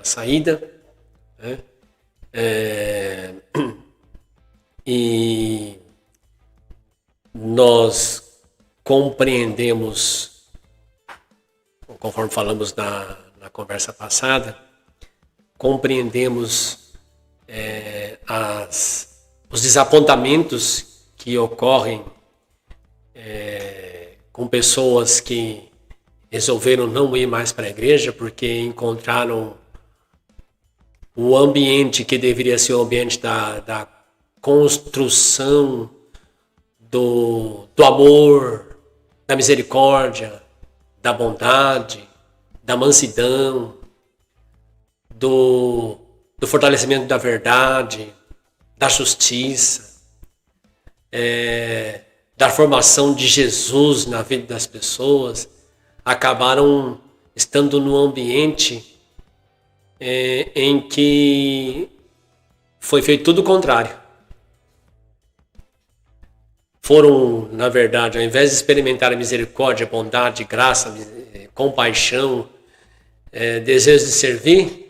saída. Né? E nós compreendemos, conforme falamos na conversa passada, compreendemos os desapontamentos que ocorrem com pessoas que resolveram não ir mais para a igreja porque encontraram o ambiente que deveria ser o ambiente da construção do amor, da misericórdia, da bondade, da mansidão, do fortalecimento da verdade, da justiça, da formação de Jesus na vida das pessoas, acabaram estando num ambiente em que foi feito tudo o contrário. Foram, na verdade, ao invés de experimentar misericórdia, bondade, graça, compaixão, desejo de servir,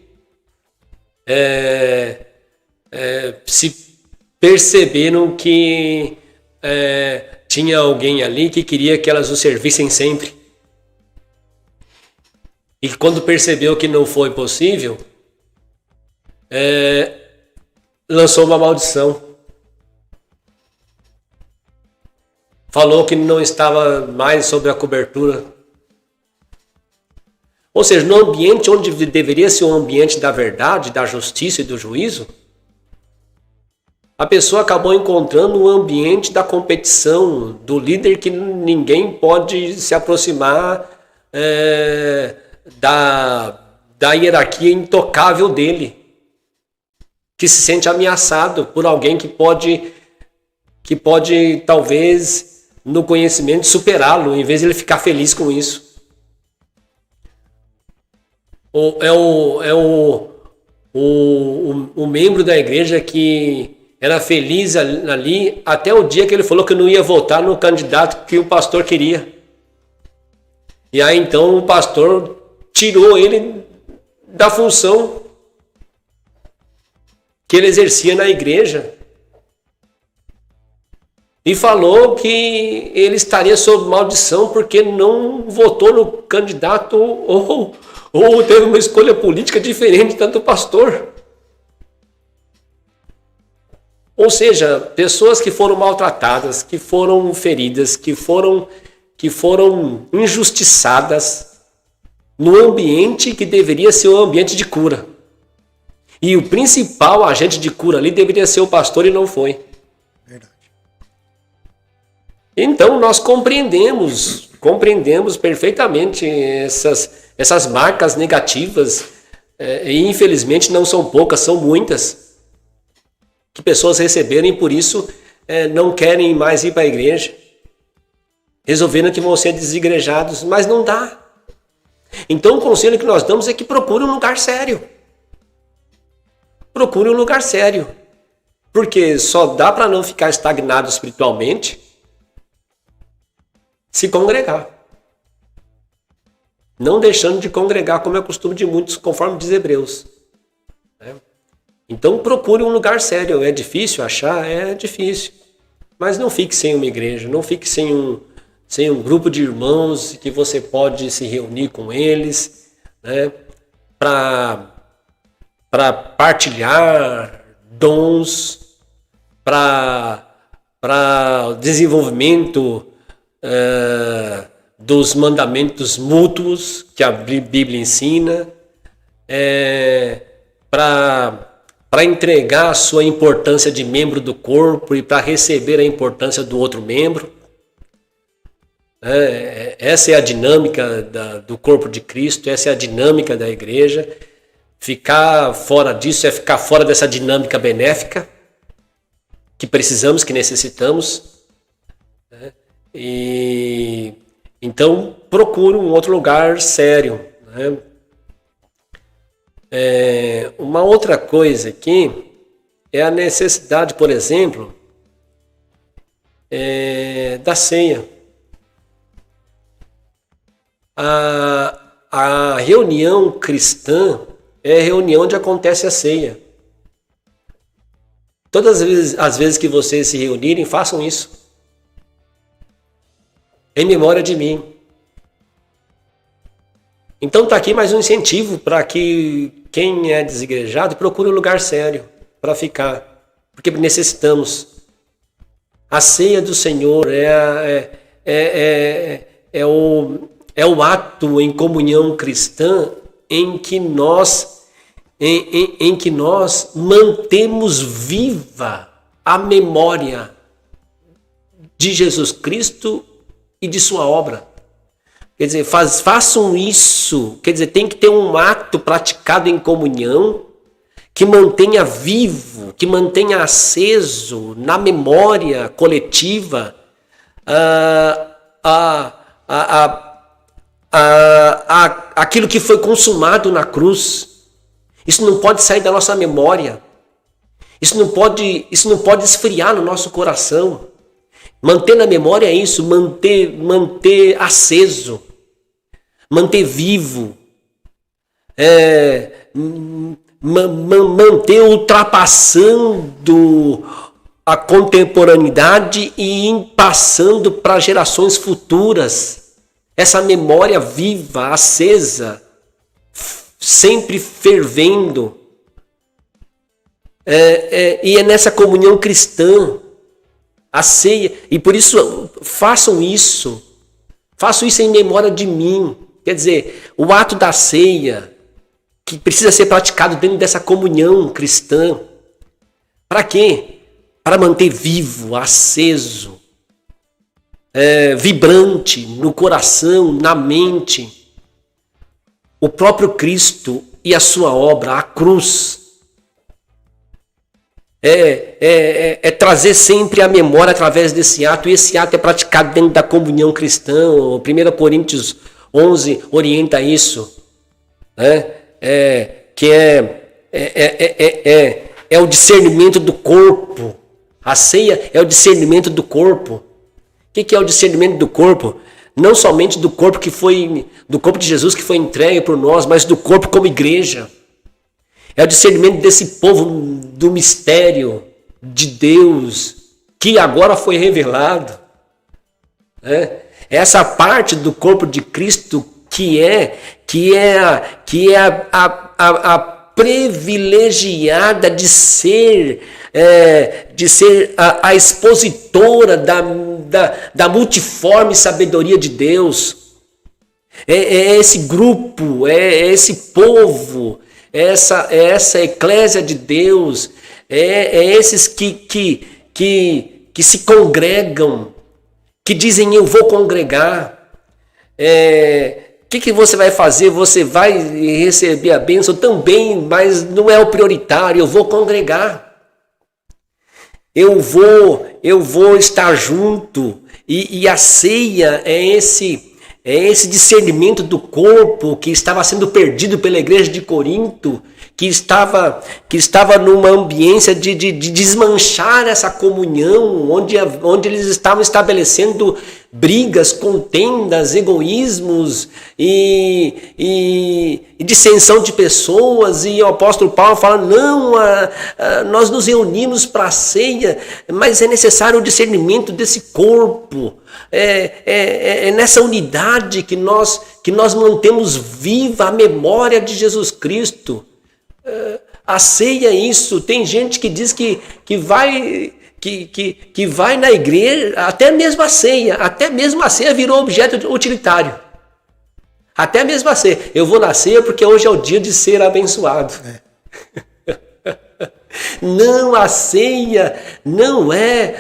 se perceberam que tinha alguém ali que queria que elas o servissem sempre. E quando percebeu que não foi possível, lançou uma maldição. Falou que não estava mais sob a cobertura. Ou seja, no ambiente onde deveria ser um ambiente da verdade, da justiça e do juízo, a pessoa acabou encontrando um ambiente da competição, do líder que ninguém pode se aproximar da hierarquia intocável dele, que se sente ameaçado por alguém que pode talvez no conhecimento superá-lo, em vez de ele ficar feliz com isso. O membro da igreja que era feliz ali até o dia que ele falou que não ia votar no candidato que o pastor queria. E aí então o pastor tirou ele da função que ele exercia na igreja e falou que ele estaria sob maldição porque não votou no candidato ou teve uma escolha política diferente da do pastor. Ou seja, pessoas que foram maltratadas, que foram feridas, que foram injustiçadas no ambiente que deveria ser um ambiente de cura. E o principal agente de cura ali deveria ser o pastor e não foi. Verdade. Então nós compreendemos perfeitamente essas marcas negativas, e infelizmente não são poucas, são muitas, que pessoas receberam e por isso não querem mais ir para a igreja. Resolveram que vão ser desigrejados, mas não dá. Então o conselho que nós damos é que procure um lugar sério. Procure um lugar sério. Porque só dá para não ficar estagnado espiritualmente se congregar. Não deixando de congregar, como é costume de muitos, conforme diz Hebreus. Então procure um lugar sério. É difícil achar? É difícil. Mas não fique sem uma igreja, não fique sem um grupo de irmãos que você pode se reunir com eles, né, para partilhar dons, para desenvolvimento dos mandamentos mútuos que a Bíblia ensina, para entregar a sua importância de membro do corpo e para receber a importância do outro membro. Essa é a dinâmica do corpo de Cristo, essa é a dinâmica da igreja. Ficar fora disso é ficar fora dessa dinâmica benéfica que precisamos, que necessitamos. E então procure um outro lugar sério. Uma outra coisa aqui é a necessidade, por exemplo, da ceia. A reunião cristã é a reunião onde acontece a ceia. Todas as vezes que vocês se reunirem, façam isso. Em memória de mim. Então está aqui mais um incentivo para que quem é desigrejado procure um lugar sério para ficar. Porque necessitamos. A ceia do Senhor é é o ato em comunhão cristã em que nós mantemos viva a memória de Jesus Cristo e de sua obra. Quer dizer, façam isso. Quer dizer, tem que ter um ato praticado em comunhão que mantenha vivo, que mantenha aceso na memória coletiva aquilo que foi consumado na cruz. Isso não pode sair da nossa memória. Isso não pode esfriar no nosso coração. Manter na memória é isso, manter aceso, manter vivo, manter ultrapassando a contemporaneidade e passando para gerações futuras. Essa memória viva, acesa, sempre fervendo. E é nessa comunhão cristã, a ceia, e por isso façam isso em memória de mim. Quer dizer, o ato da ceia, que precisa ser praticado dentro dessa comunhão cristã. Para quê? Para manter vivo, aceso, vibrante no coração, na mente, o próprio Cristo e a sua obra, a cruz. Trazer sempre a memória através desse ato, e esse ato é praticado dentro da comunhão cristã. 1 Coríntios 11 orienta isso, né? Que é o discernimento do corpo. A ceia é o discernimento do corpo. O que é o discernimento do corpo? Não somente do corpo do corpo de Jesus que foi entregue por nós, mas do corpo como igreja. É o discernimento desse povo do mistério de Deus que agora foi revelado. Essa parte do corpo de Cristo que é a privilegiada de ser a expositora da multiforme sabedoria de Deus. É esse grupo, é esse povo, essa eclésia de Deus, esses que se congregam, que dizem eu vou congregar. O que você vai fazer? Você vai receber a bênção também, mas não é o prioritário. Eu vou congregar. Eu vou estar junto. E a ceia é esse discernimento do corpo que estava sendo perdido pela igreja de Corinto, que estava numa ambiência de desmanchar essa comunhão, onde eles estavam estabelecendo brigas, contendas, egoísmos e dissensão de pessoas. E o apóstolo Paulo fala, não, nós nos reunimos para a ceia, mas é necessário o discernimento desse corpo. É nessa unidade que nós mantemos viva a memória de Jesus Cristo. A ceia é isso. Tem gente que diz que vai na igreja, até mesmo a ceia virou objeto utilitário. Até mesmo a ceia. Eu vou na ceia porque hoje é o dia de ser abençoado. Não, a ceia não é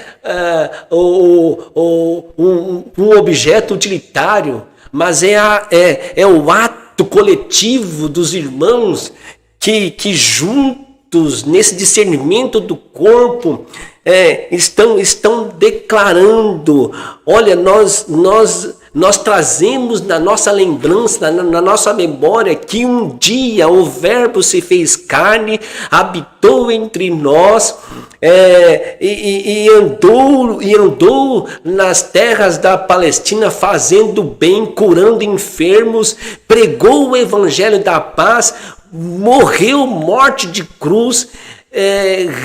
um objeto utilitário, mas é o ato coletivo dos irmãos que juntos, nesse discernimento do corpo, estão declarando, olha, nós trazemos na nossa lembrança, na nossa memória, que um dia o Verbo se fez carne, habitou entre nós, e andou nas terras da Palestina fazendo bem, curando enfermos, pregou o evangelho da paz, morreu morte de cruz,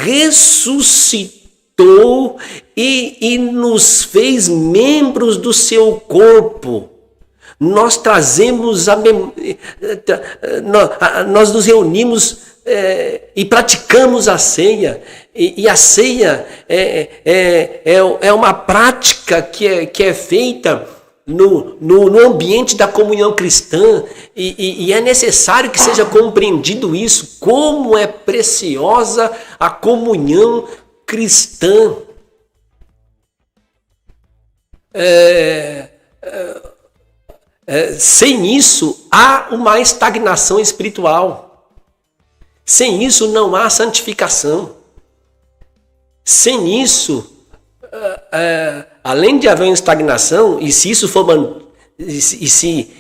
ressuscitou e nos fez membros do seu corpo. Nós trazemos nós nos reunimos e praticamos a ceia. E a ceia é uma prática que é feita no ambiente da comunhão cristã, e é necessário que seja compreendido isso, como é preciosa a comunhão cristã. Sem isso, há uma estagnação espiritual. Sem isso, não há santificação. Sem isso, além de haver uma estagnação, e se isso for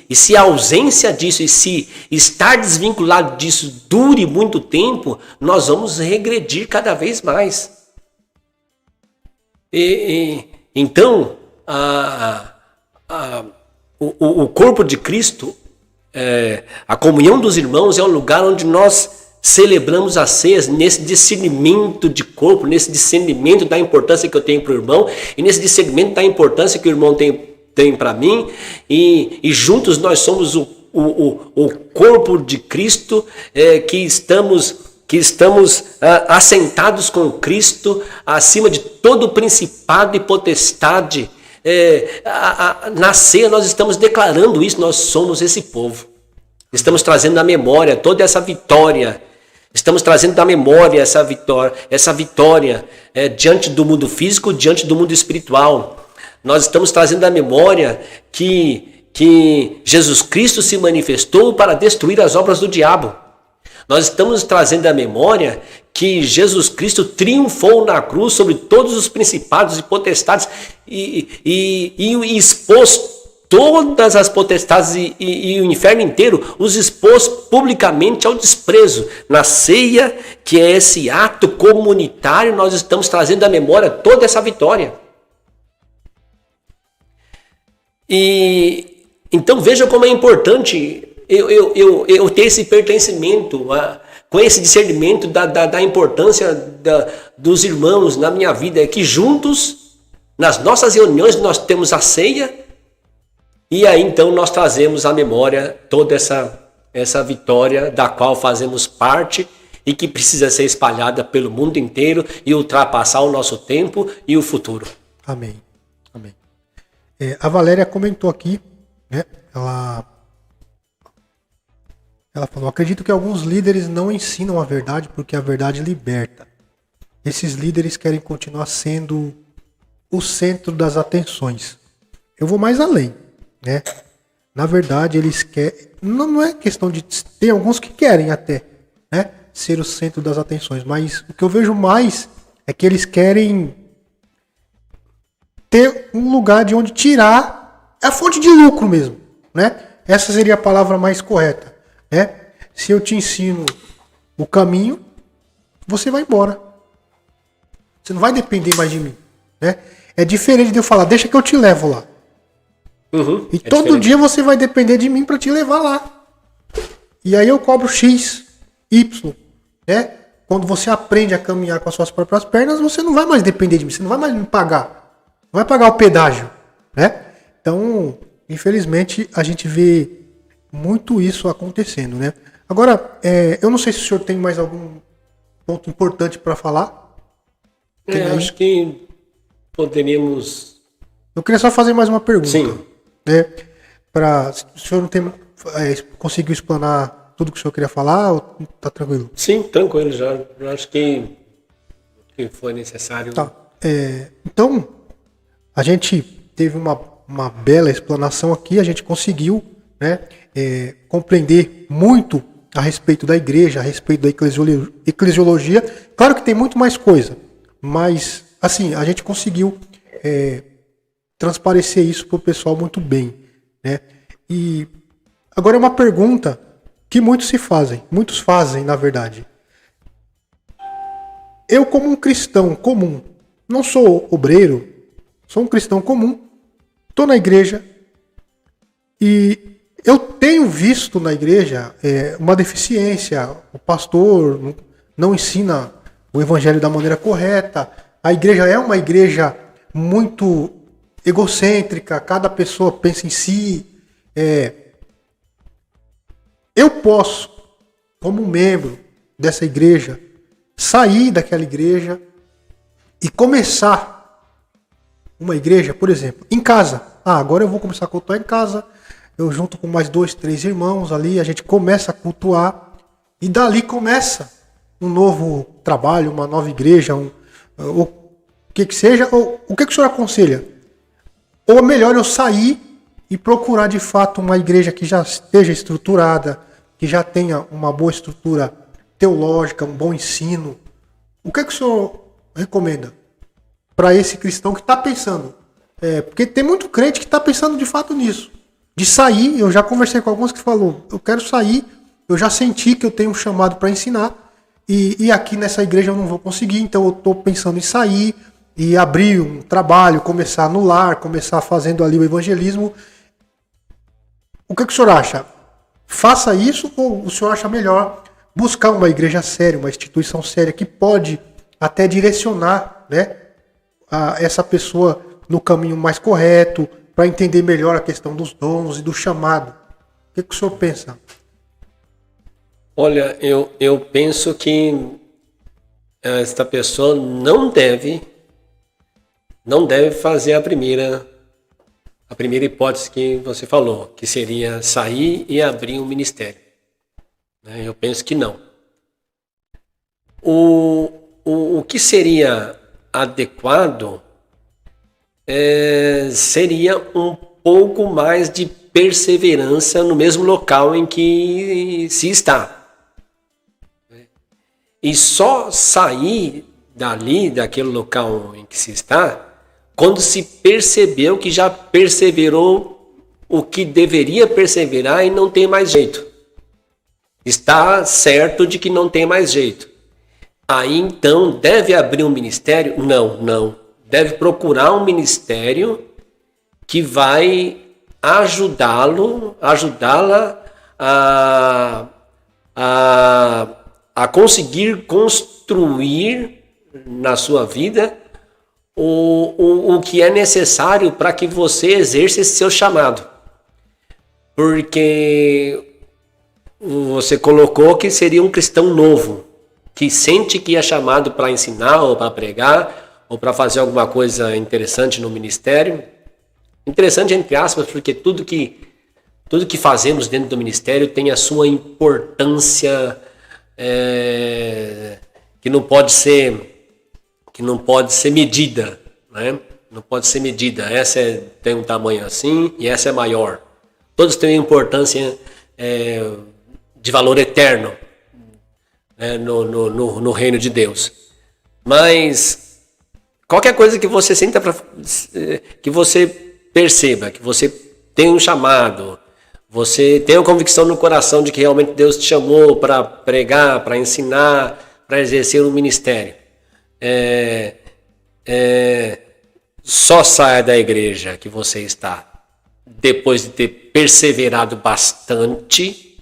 se a ausência disso, e se estar desvinculado disso dure muito tempo, nós vamos regredir cada vez mais. Então, o corpo de Cristo, a comunhão dos irmãos é um lugar onde nós celebramos a ceia nesse discernimento de corpo, nesse discernimento da importância que eu tenho para o irmão e nesse discernimento da importância que o irmão tem para mim, e juntos nós somos o corpo de Cristo, que estamos assentados com Cristo acima de todo principado e potestade. Na ceia nós estamos declarando isso, nós somos esse povo. Estamos trazendo à memória toda essa vitória. Estamos trazendo da memória essa vitória diante do mundo físico, diante do mundo espiritual. Nós estamos trazendo da memória que Jesus Cristo se manifestou para destruir as obras do diabo. Nós estamos trazendo à memória que Jesus Cristo triunfou na cruz sobre todos os principados e potestades e expôs todas as potestades e o inferno inteiro, os expôs publicamente ao desprezo. Na ceia, que é esse ato comunitário, nós estamos trazendo à memória toda essa vitória. E então veja como é importante eu ter esse pertencimento, com esse discernimento da importância dos irmãos na minha vida, é que juntos, nas nossas reuniões, nós temos a ceia. E aí então nós trazemos à memória toda essa vitória da qual fazemos parte e que precisa ser espalhada pelo mundo inteiro e ultrapassar o nosso tempo e o futuro. Amém. Amém. A Valéria comentou aqui, né? Ela falou: acredito que alguns líderes não ensinam a verdade porque a verdade liberta. Esses líderes querem continuar sendo o centro das atenções. Eu vou mais além. Né? Na verdade, eles querem. Não é questão de. Tem alguns que querem até, né, ser o centro das atenções, mas o que eu vejo mais é que eles querem ter um lugar de onde tirar a fonte de lucro mesmo. Né? Essa seria a palavra mais correta. Né? Se eu te ensino o caminho, você vai embora. Você não vai depender mais de mim. Né? É diferente de eu falar: deixa que eu te levo lá. Uhum, e todo diferente. Dia você vai depender de mim para te levar lá. E aí eu cobro X, Y. Né? Quando você aprende a caminhar com as suas próprias pernas, você não vai mais depender de mim. Você não vai mais me pagar. Não vai pagar o pedágio. Né? Então, infelizmente, a gente vê muito isso acontecendo. Né? Agora, eu não sei se o senhor tem mais algum ponto importante para falar. Acho que poderíamos... Eu queria só fazer mais uma pergunta. Sim. Né? Se o senhor não tem, conseguiu explanar tudo que o senhor queria falar, ou tá tranquilo? Sim, tranquilo já. Eu acho que foi necessário. Tá. Então, a gente teve uma bela explanação aqui, a gente conseguiu, né, compreender muito a respeito da igreja, a respeito da eclesiologia. Claro que tem muito mais coisa, mas assim, a gente conseguiu transparecer isso para o pessoal muito bem, né? E agora é uma pergunta que muitos fazem, na verdade. Eu, como um cristão comum, não sou obreiro, sou um cristão comum, estou na igreja e eu tenho visto na igreja uma deficiência. O pastor não ensina o evangelho da maneira correta, a igreja é uma igreja muito egocêntrica, cada pessoa pensa em si. Eu posso, como membro dessa igreja, sair daquela igreja e começar uma igreja, por exemplo, em casa. agora eu vou começar a cultuar em casa, eu junto com mais 2, 3 irmãos ali, a gente começa a cultuar, e dali começa um novo trabalho, uma nova igreja, o que seja, ou o que o senhor aconselha? Ou é melhor eu sair e procurar de fato uma igreja que já esteja estruturada, que já tenha uma boa estrutura teológica, um bom ensino? O que o senhor recomenda para esse cristão que está pensando? Porque tem muito crente que está pensando de fato nisso. De sair, eu já conversei com alguns que falou, eu quero sair, eu já senti que eu tenho um chamado para ensinar, e aqui nessa igreja eu não vou conseguir, então eu estou pensando em sair e abrir um trabalho, começar no lar, começar fazendo ali o evangelismo. O que o senhor acha? Faça isso, ou o senhor acha melhor buscar uma igreja séria, uma instituição séria que pode até direcionar, né, essa pessoa no caminho mais correto, para entender melhor a questão dos dons e do chamado? O que o senhor pensa? Olha, eu penso que esta pessoa não deve fazer a primeira hipótese que você falou, que seria sair e abrir um ministério. Eu penso que não. O que seria adequado seria um pouco mais de perseverança no mesmo local em que se está. E só sair daquele local em que se está, quando se percebeu que já perseverou o que deveria perseverar e não tem mais jeito. Está certo de que não tem mais jeito. Aí então deve abrir um ministério? Não. Deve procurar um ministério que vai ajudá-la a conseguir construir na sua vida o que é necessário para que você exerça esse seu chamado. Porque você colocou que seria um cristão novo, que sente que é chamado para ensinar ou para pregar ou para fazer alguma coisa interessante no ministério. Interessante entre aspas, porque tudo que fazemos dentro do ministério tem a sua importância, que não pode ser medida, né? Não pode ser medida. Essa tem um tamanho assim e essa é maior. Todos têm importância de valor eterno, né? no reino de Deus. Mas qualquer coisa que você sinta, que você perceba, que você tem um chamado, você tem a convicção no coração de que realmente Deus te chamou para pregar, para ensinar, para exercer um ministério. Só saia da igreja que você está depois de ter perseverado bastante,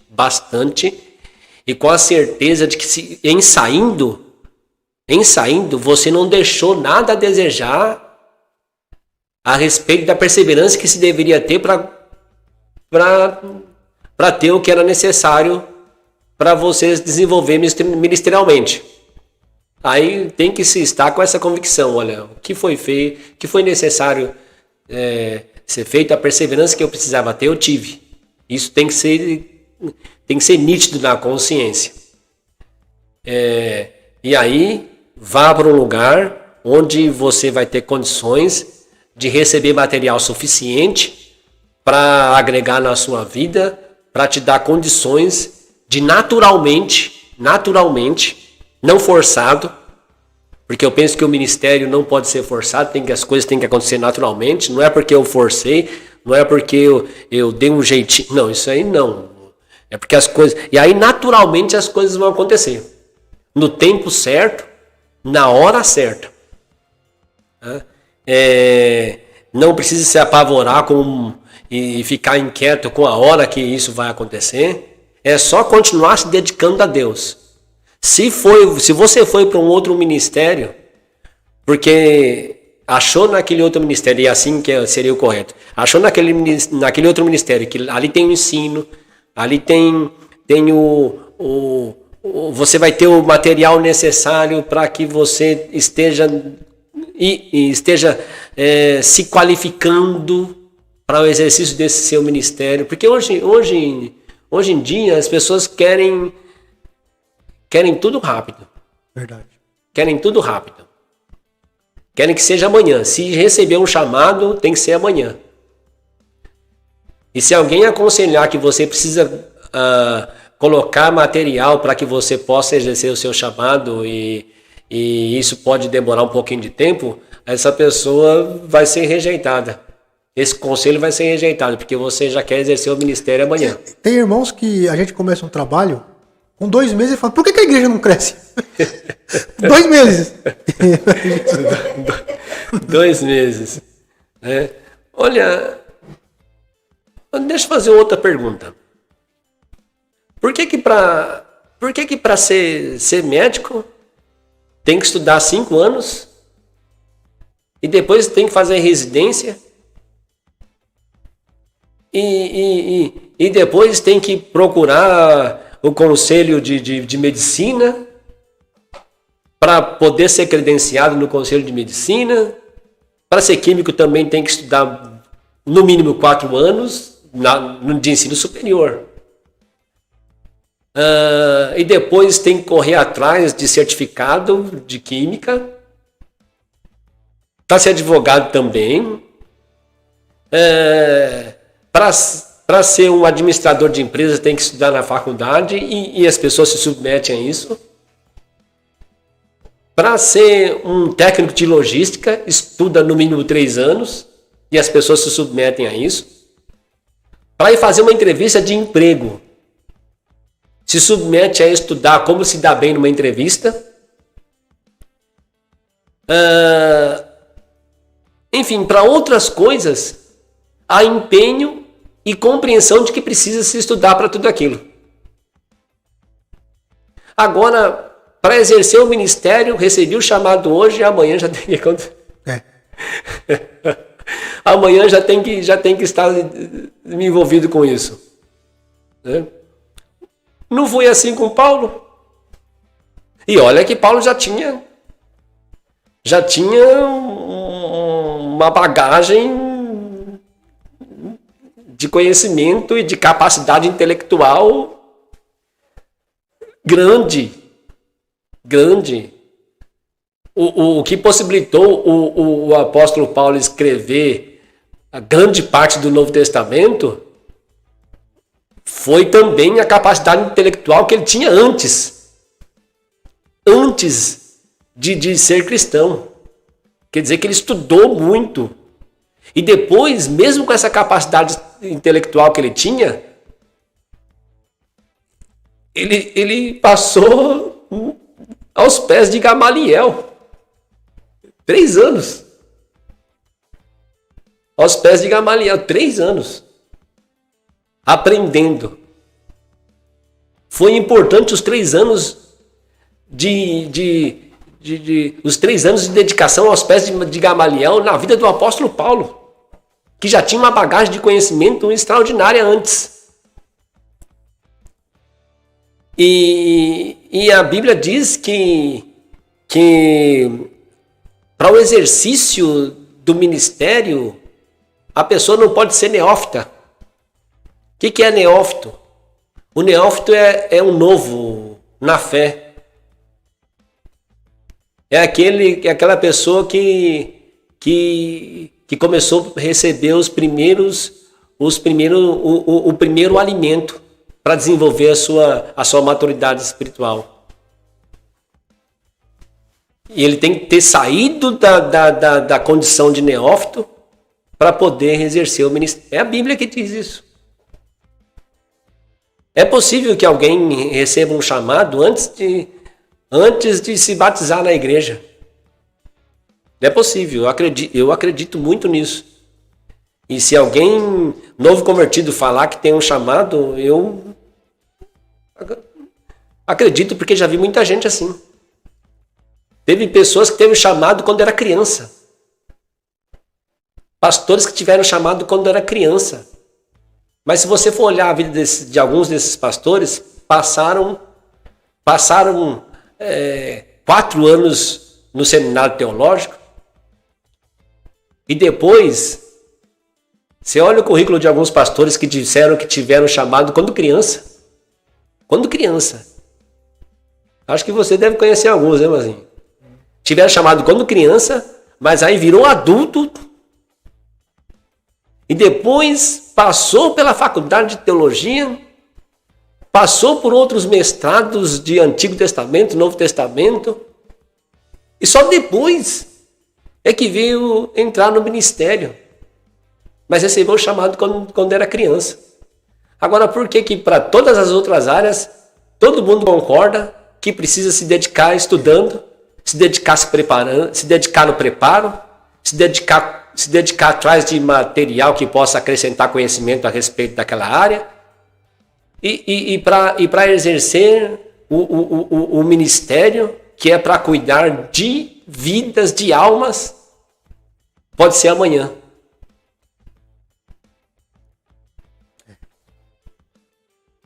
e com a certeza de que em saindo você não deixou nada a desejar a respeito da perseverança que se deveria ter para ter o que era necessário para vocês desenvolver ministerialmente. Aí tem que se estar com essa convicção, olha, o que foi feito, o que foi necessário ser feito, a perseverança que eu precisava ter, eu tive. Isso tem que ser nítido na consciência. E aí, vá para um lugar onde você vai ter condições de receber material suficiente para agregar na sua vida, para te dar condições de naturalmente, não forçado, porque eu penso que o ministério não pode ser forçado, as coisas têm que acontecer naturalmente, não é porque eu forcei, não é porque eu dei um jeitinho, não, isso aí não. É porque as coisas, e aí naturalmente as coisas vão acontecer, no tempo certo, na hora certa. Não precisa se apavorar e ficar inquieto com a hora que isso vai acontecer. É só continuar se dedicando a Deus. Se você foi para um outro ministério, porque achou naquele outro ministério, e assim que seria o correto, achou naquele outro ministério que ali tem o ensino, ali tem você vai ter o material necessário para que você esteja se qualificando para o exercício desse seu ministério? Porque hoje em dia as pessoas querem tudo rápido. Verdade. Querem tudo rápido. Querem que seja amanhã. Se receber um chamado, tem que ser amanhã. E se alguém aconselhar que você precisa colocar material para que você possa exercer o seu chamado e isso pode demorar um pouquinho de tempo, essa pessoa vai ser rejeitada. Esse conselho vai ser rejeitado, porque você já quer exercer o ministério amanhã. Tem irmãos que a gente começa um trabalho, com 2 meses e fala, por que a igreja não cresce? 2 meses. 2 meses. Né? Olha, deixa eu fazer outra pergunta. Por que para ser médico tem que estudar 5 anos e depois tem que fazer residência e depois tem que procurar o conselho de medicina para poder ser credenciado no conselho de medicina? Para ser químico também tem que estudar no mínimo 4 anos de ensino superior. E depois tem que correr atrás de certificado de química. Para ser advogado também. Para ser um administrador de empresas tem que estudar na faculdade e as pessoas se submetem a isso. Para ser um técnico de logística, estuda no mínimo 3 anos e as pessoas se submetem a isso. Para ir fazer uma entrevista de emprego, se submete a estudar como se dá bem numa entrevista. Enfim, para outras coisas, há empenho e compreensão de que precisa se estudar para tudo aquilo. Agora, para exercer o ministério, recebi o chamado hoje e amanhã já tem que... Amanhã já tem que estar me envolvido com isso. Né? Não foi assim com Paulo. E olha que Paulo já tinha uma bagagem de conhecimento e de capacidade intelectual grande. O que possibilitou o apóstolo Paulo escrever a grande parte do Novo Testamento foi também a capacidade intelectual que ele tinha antes de ser cristão. Quer dizer que ele estudou muito. E depois, mesmo com essa capacidade intelectual que ele tinha, ele passou aos pés de Gamaliel. 3 anos. Aos pés de Gamaliel, 3 anos. Aprendendo. Foi importante os 3 anos os 3 anos de dedicação aos pés de Gamaliel na vida do apóstolo Paulo, que já tinha uma bagagem de conhecimento extraordinária antes. E a Bíblia diz que para o exercício do ministério, a pessoa não pode ser neófita. O que é neófito? O neófito é um novo na fé. É aquela pessoa que começou a receber o primeiro alimento para desenvolver a sua maturidade espiritual. E ele tem que ter saído da condição de neófito para poder exercer o ministério. É a Bíblia que diz isso. É possível que alguém receba um chamado antes de se batizar na igreja. É possível, eu acredito muito nisso. E se alguém novo convertido falar que tem um chamado, eu acredito, porque já vi muita gente assim. Teve pessoas que teve chamado quando era criança. Pastores que tiveram chamado quando era criança. Mas se você for olhar a vida de alguns desses pastores, passaram 4 anos no seminário teológico e depois Você olha o currículo de alguns pastores que disseram que tiveram chamado quando criança. Quando criança. Acho que você deve conhecer alguns, né, Mazinho? Tiveram chamado quando criança, mas aí virou adulto. E depois passou pela faculdade de teologia, passou por outros mestrados de Antigo Testamento, Novo Testamento, e só depois é que veio entrar no ministério. Mas recebeu o chamado quando era criança. Agora, por que para todas as outras áreas, todo mundo concorda que precisa se dedicar estudando, se dedicar se preparando, se dedicar no preparo, se dedicar atrás de material que possa acrescentar conhecimento a respeito daquela área, e para exercer o ministério, que é para cuidar de vidas, de almas, pode ser amanhã.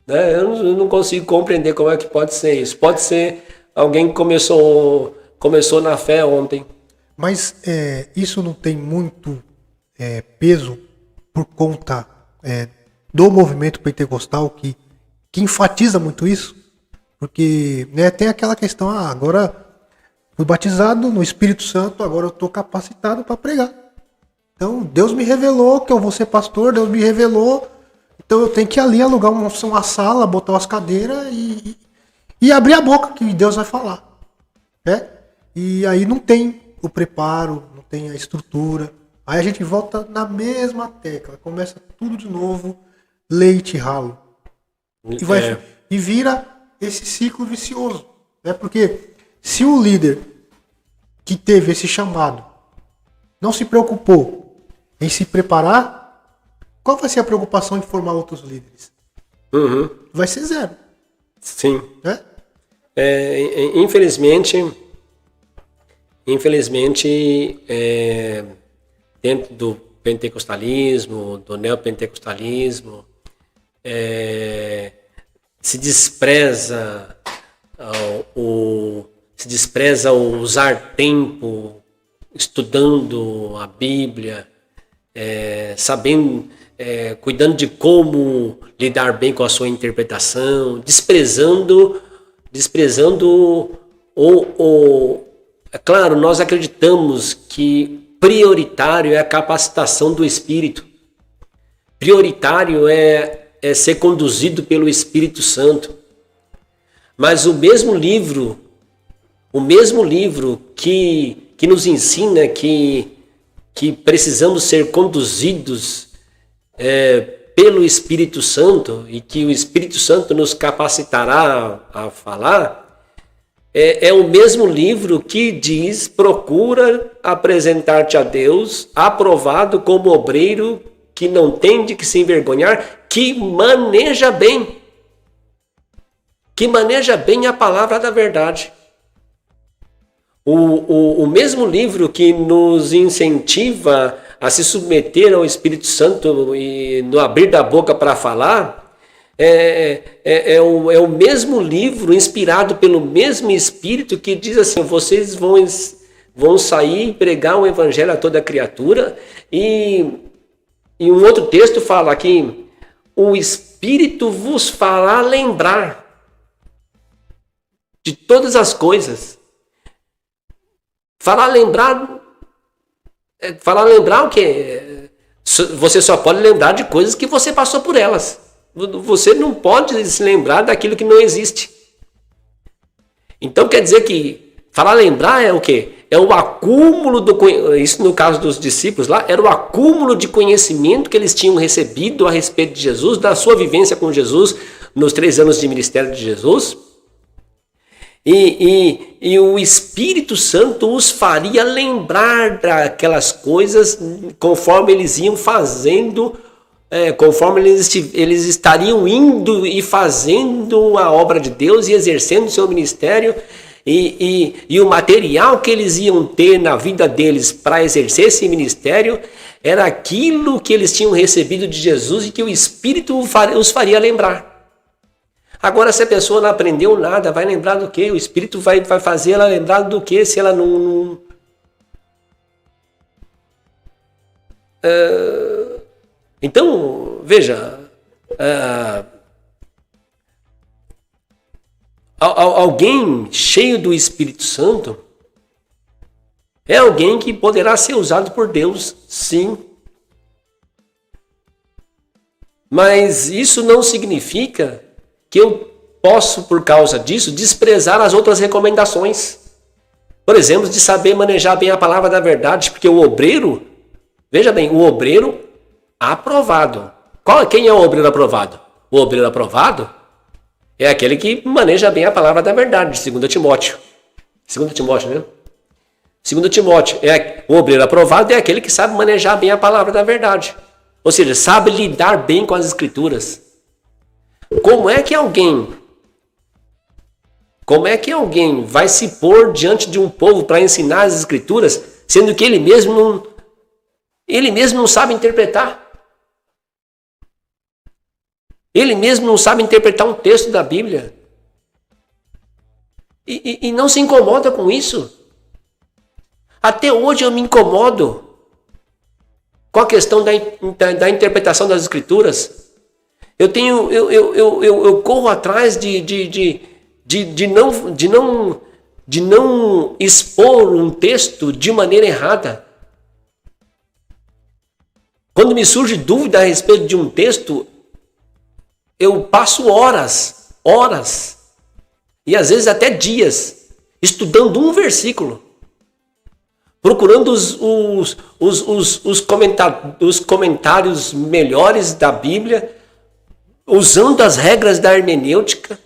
Eu não consigo compreender como é que pode ser isso. Pode ser alguém que começou na fé ontem. Mas isso não tem muito peso por conta do movimento pentecostal que enfatiza muito isso? Porque tem aquela questão, agora fui batizado no Espírito Santo, agora eu estou capacitado para pregar. Então Deus me revelou que eu vou ser pastor, Deus me revelou, então eu tenho que ir ali alugar uma sala, botar umas cadeiras e abrir a boca que Deus vai falar. E aí não tem o preparo, não tem a estrutura. Aí a gente volta na mesma tecla, começa tudo de novo, leite ralo. E vira esse ciclo vicioso. Porque se o líder que teve esse chamado não se preocupou em se preparar, qual vai ser a preocupação em formar outros líderes? Uhum. Vai ser zero. Sim. Infelizmente, dentro do pentecostalismo, do neopentecostalismo, se despreza o usar tempo estudando a Bíblia, sabendo, cuidando de como lidar bem com a sua interpretação, desprezando é claro, nós acreditamos que prioritário é a capacitação do Espírito. Prioritário é ser conduzido pelo Espírito Santo. Mas o mesmo livro que nos ensina que precisamos ser conduzidos pelo Espírito Santo e que o Espírito Santo nos capacitará a falar, é o mesmo livro que diz: procura apresentar-te a Deus aprovado como obreiro que não tem de que se envergonhar, que maneja bem a palavra da verdade. O mesmo livro que nos incentiva a se submeter ao Espírito Santo e no abrir da boca para falar, é o mesmo livro inspirado pelo mesmo Espírito que diz assim: vocês vão sair e pregar o Evangelho a toda criatura. E um outro texto fala aqui: o Espírito vos fará lembrar de todas as coisas. Fará lembrar o quê? Você só pode lembrar de coisas que você passou por elas. Você não pode se lembrar daquilo que não existe. Então quer dizer que falar lembrar é o quê? É o acúmulo isso no caso dos discípulos lá, era o acúmulo de conhecimento que eles tinham recebido a respeito de Jesus, da sua vivência com Jesus nos 3 anos de ministério de Jesus. E o Espírito Santo os faria lembrar daquelas coisas conforme eles iam fazendo, conforme eles estariam indo e fazendo a obra de Deus e exercendo o seu ministério, e o material que eles iam ter na vida deles para exercer esse ministério era aquilo que eles tinham recebido de Jesus e que o Espírito os faria lembrar. Agora, se a pessoa não aprendeu nada, vai lembrar do quê? O Espírito vai fazer ela lembrar do quê se ela não... Então, veja, alguém cheio do Espírito Santo é alguém que poderá ser usado por Deus, sim. Mas isso não significa que eu posso, por causa disso, desprezar as outras recomendações. Por exemplo, de saber manejar bem a palavra da verdade, porque o obreiro, veja bem, o obreiro aprovado. Quem é o obreiro aprovado? O obreiro aprovado é aquele que maneja bem a palavra da verdade, 2 Timóteo. 2 Timóteo, né? 2 Timóteo, o obreiro aprovado é aquele que sabe manejar bem a palavra da verdade. Ou seja, sabe lidar bem com as escrituras. Como é que alguém vai se pôr diante de um povo para ensinar as escrituras, sendo que ele mesmo não sabe interpretar? Ele mesmo não sabe interpretar um texto da Bíblia. E não se incomoda com isso. Até hoje eu me incomodo com a questão da interpretação das Escrituras. Eu corro atrás de não expor um texto de maneira errada. Quando me surge dúvida a respeito de um texto, eu passo horas, e às vezes até dias, estudando um versículo, procurando os comentários melhores da Bíblia, usando as regras da hermenêutica,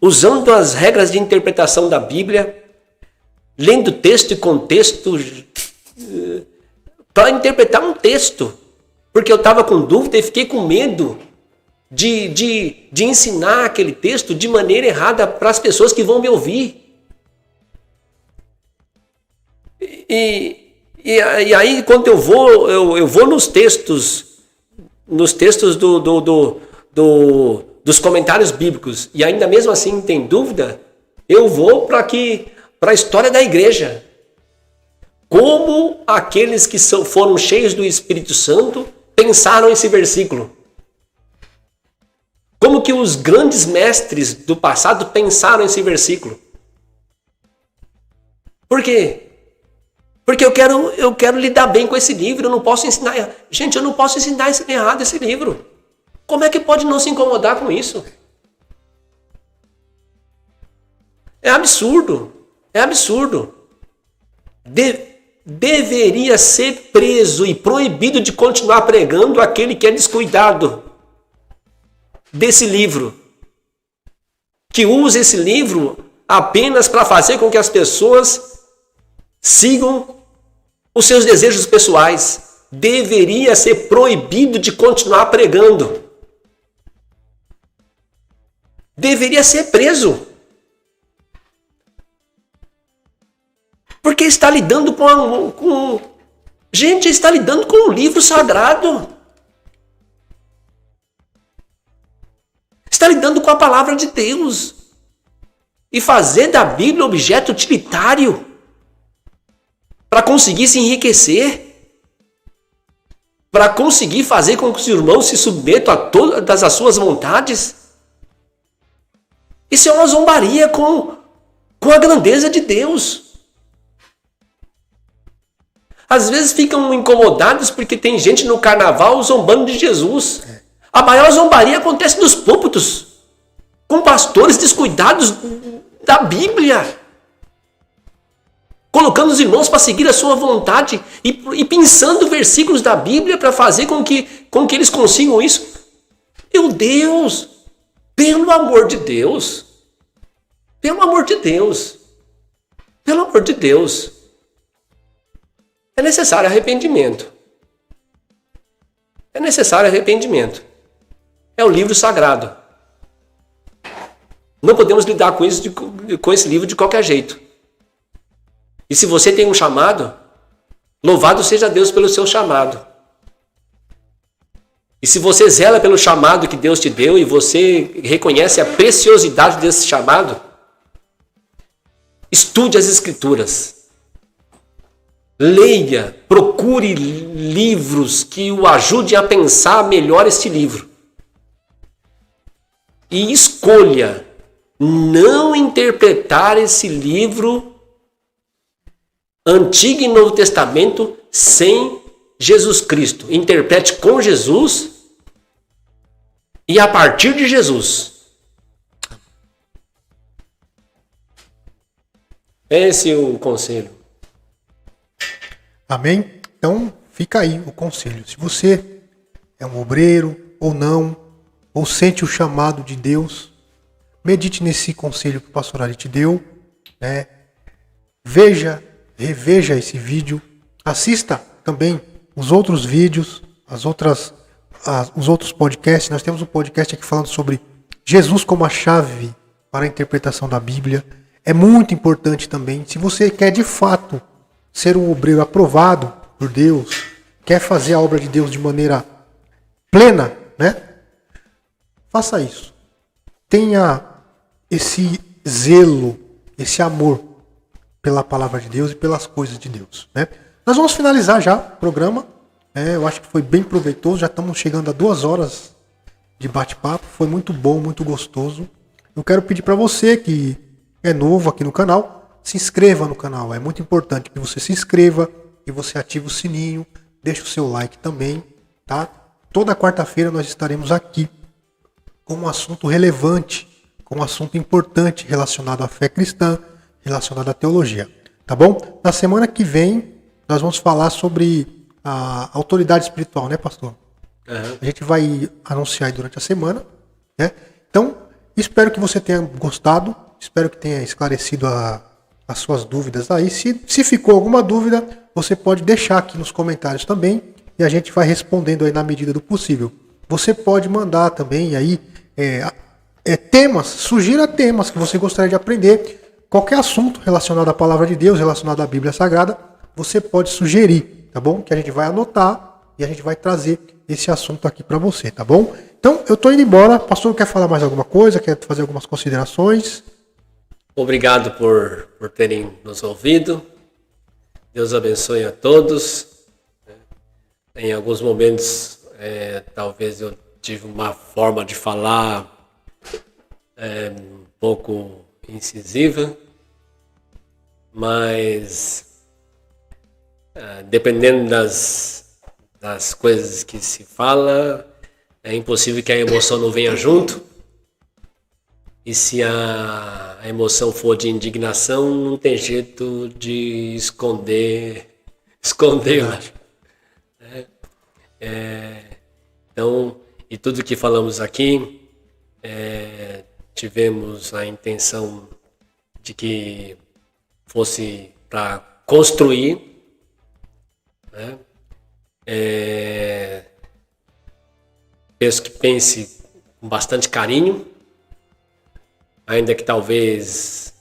usando as regras de interpretação da Bíblia, lendo texto e contexto para interpretar um texto, porque eu estava com dúvida e fiquei com medo de ensinar aquele texto de maneira errada para as pessoas que vão me ouvir. E aí, quando eu vou nos textos dos comentários bíblicos, e ainda mesmo assim tem dúvida, eu vou para a história da igreja. Como aqueles que foram cheios do Espírito Santo pensaram esse versículo. Como que os grandes mestres do passado pensaram esse versículo. Por quê? Porque eu quero lidar bem com esse livro, eu não posso ensinar. Gente, eu não posso ensinar errado esse livro. Como é que pode não se incomodar com isso? É absurdo. É absurdo. Deveria ser preso e proibido de continuar pregando aquele que é descuidado desse livro. Que usa esse livro apenas para fazer com que as pessoas sigam os seus desejos pessoais. Deveria ser proibido de continuar pregando. Deveria ser preso. Porque está lidando Gente, está lidando com um livro sagrado. Está lidando com a palavra de Deus. E fazer da Bíblia objeto utilitário para conseguir se enriquecer, para conseguir fazer com que os irmãos se submetam a todas as suas vontades. Isso é uma zombaria com a grandeza de Deus. Às vezes ficam incomodados porque tem gente no carnaval zombando de Jesus. A maior zombaria acontece nos púlpitos, com pastores descuidados da Bíblia, colocando os irmãos para seguir a sua vontade e pensando versículos da Bíblia para fazer com que eles consigam isso. Meu Deus! Pelo amor de Deus! Pelo amor de Deus! Pelo amor de Deus! É necessário arrependimento. É necessário arrependimento. É o livro sagrado. Não podemos lidar com esse livro de qualquer jeito. E se você tem um chamado, louvado seja Deus pelo seu chamado. E se você zela pelo chamado que Deus te deu e você reconhece a preciosidade desse chamado, estude as Escrituras. leia, procure livros que o ajudem a pensar melhor este livro. E escolha não interpretar esse livro Antigo e Novo Testamento sem Jesus Cristo. Interprete com Jesus e a partir de Jesus. Esse é o conselho. Amém? Então, fica aí o conselho. Se você é um obreiro ou não, ou sente o chamado de Deus, medite nesse conselho que o pastor Ari te deu, né? Reveja esse vídeo, assista também os outros vídeos, os outros podcasts. Nós temos um podcast aqui falando sobre Jesus como a chave para a interpretação da Bíblia. É muito importante também, se você quer de fato ser um obreiro aprovado por Deus, quer fazer a obra de Deus de maneira plena, né? Faça isso. Tenha esse zelo, esse amor pela palavra de Deus e pelas coisas de Deus, né? Nós vamos finalizar já o programa. Eu acho que foi bem proveitoso. Já estamos chegando a 2 horas de bate-papo. Foi muito bom, muito gostoso. Eu quero pedir para você que é novo aqui no canal, se inscreva no canal. É muito importante que você se inscreva e você ative o sininho. Deixe o seu like também, tá? Toda quarta-feira nós estaremos aqui com um assunto relevante, com um assunto importante relacionado à fé cristã, relacionado à teologia, tá bom? Na semana que vem nós vamos falar sobre a autoridade espiritual, né, pastor? Uhum. A gente vai anunciar aí durante a semana, né? Então, espero que você tenha gostado, espero que tenha esclarecido as suas dúvidas aí. Se ficou alguma dúvida, você pode deixar aqui nos comentários também e a gente vai respondendo aí na medida do possível. Você pode mandar também aí temas, sugira temas que você gostaria de aprender. Qualquer assunto relacionado à palavra de Deus, relacionado à Bíblia Sagrada, você pode sugerir, tá bom? Que a gente vai anotar e a gente vai trazer esse assunto aqui para você, tá bom? Então, eu tô indo embora. Pastor, quer falar mais alguma coisa? Quer fazer algumas considerações? Obrigado por terem nos ouvido. Deus abençoe a todos. Em alguns momentos, talvez eu tive uma forma de falar um pouco incisiva, mas dependendo das coisas que se fala, é impossível que a emoção não venha junto. E se a emoção for de indignação, não tem jeito de escondê-la. Então, e tudo que falamos aqui, tivemos a intenção de que fosse para construir, né? Penso que pense com bastante carinho, ainda que talvez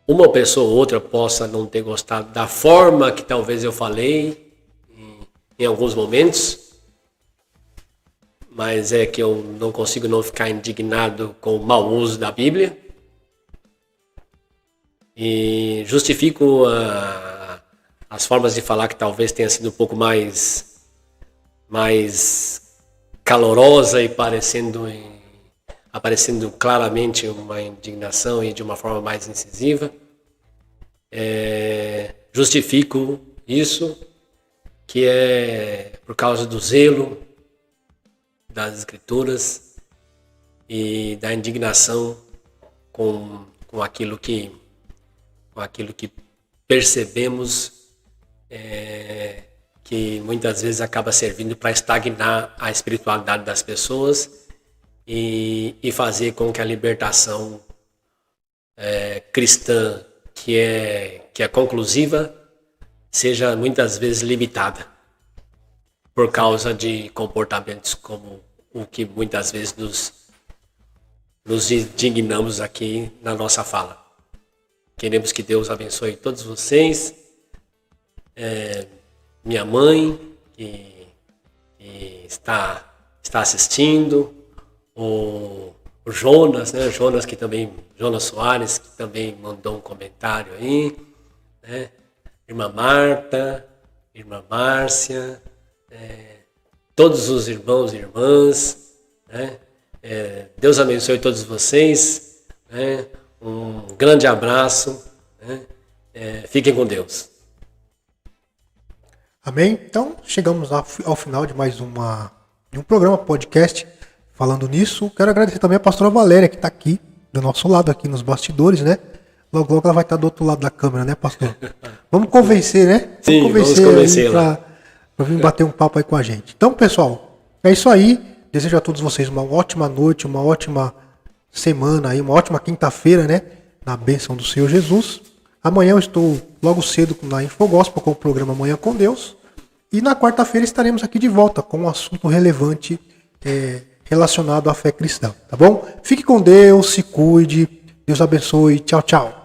uma pessoa ou outra possa não ter gostado da forma que talvez eu falei em alguns momentos, mas é que eu não consigo não ficar indignado com o mau uso da Bíblia e justifico as formas de falar que talvez tenha sido um pouco mais calorosa e aparecendo claramente uma indignação e de uma forma mais incisiva. Justifico isso, que é por causa do zelo das Escrituras e da indignação com aquilo que percebemos que muitas vezes acaba servindo para estagnar a espiritualidade das pessoas e fazer com que a libertação cristã, que é conclusiva, seja muitas vezes limitada por causa de comportamentos como o que muitas vezes nos indignamos aqui na nossa fala. Queremos que Deus abençoe todos vocês, minha mãe que está assistindo, o Jonas, né? Jonas Soares, que também mandou um comentário aí, né? Irmã Marta, irmã Márcia, todos os irmãos e irmãs, né? Deus abençoe todos vocês, né? Um grande abraço, né? Fiquem com Deus. Amém? Então, chegamos ao final de mais de um programa podcast falando nisso. Quero agradecer também a pastora Valéria, que está aqui, do nosso lado, aqui nos bastidores, né? Logo, logo ela vai estar do outro lado da câmera, né, pastor? Vamos convencer, né? Sim, vamos convencer ela. Para vir bater um papo aí com a gente. Então, pessoal, é isso aí. Desejo a todos vocês uma ótima noite, uma ótima semana, aí, uma ótima quinta-feira, né? Na bênção do Senhor Jesus. Amanhã eu estou logo cedo na Infogospel com o programa Manhã com Deus. E na quarta-feira estaremos aqui de volta com um assunto relevante relacionado à fé cristã, tá bom? Fique com Deus, se cuide. Deus abençoe. Tchau, tchau.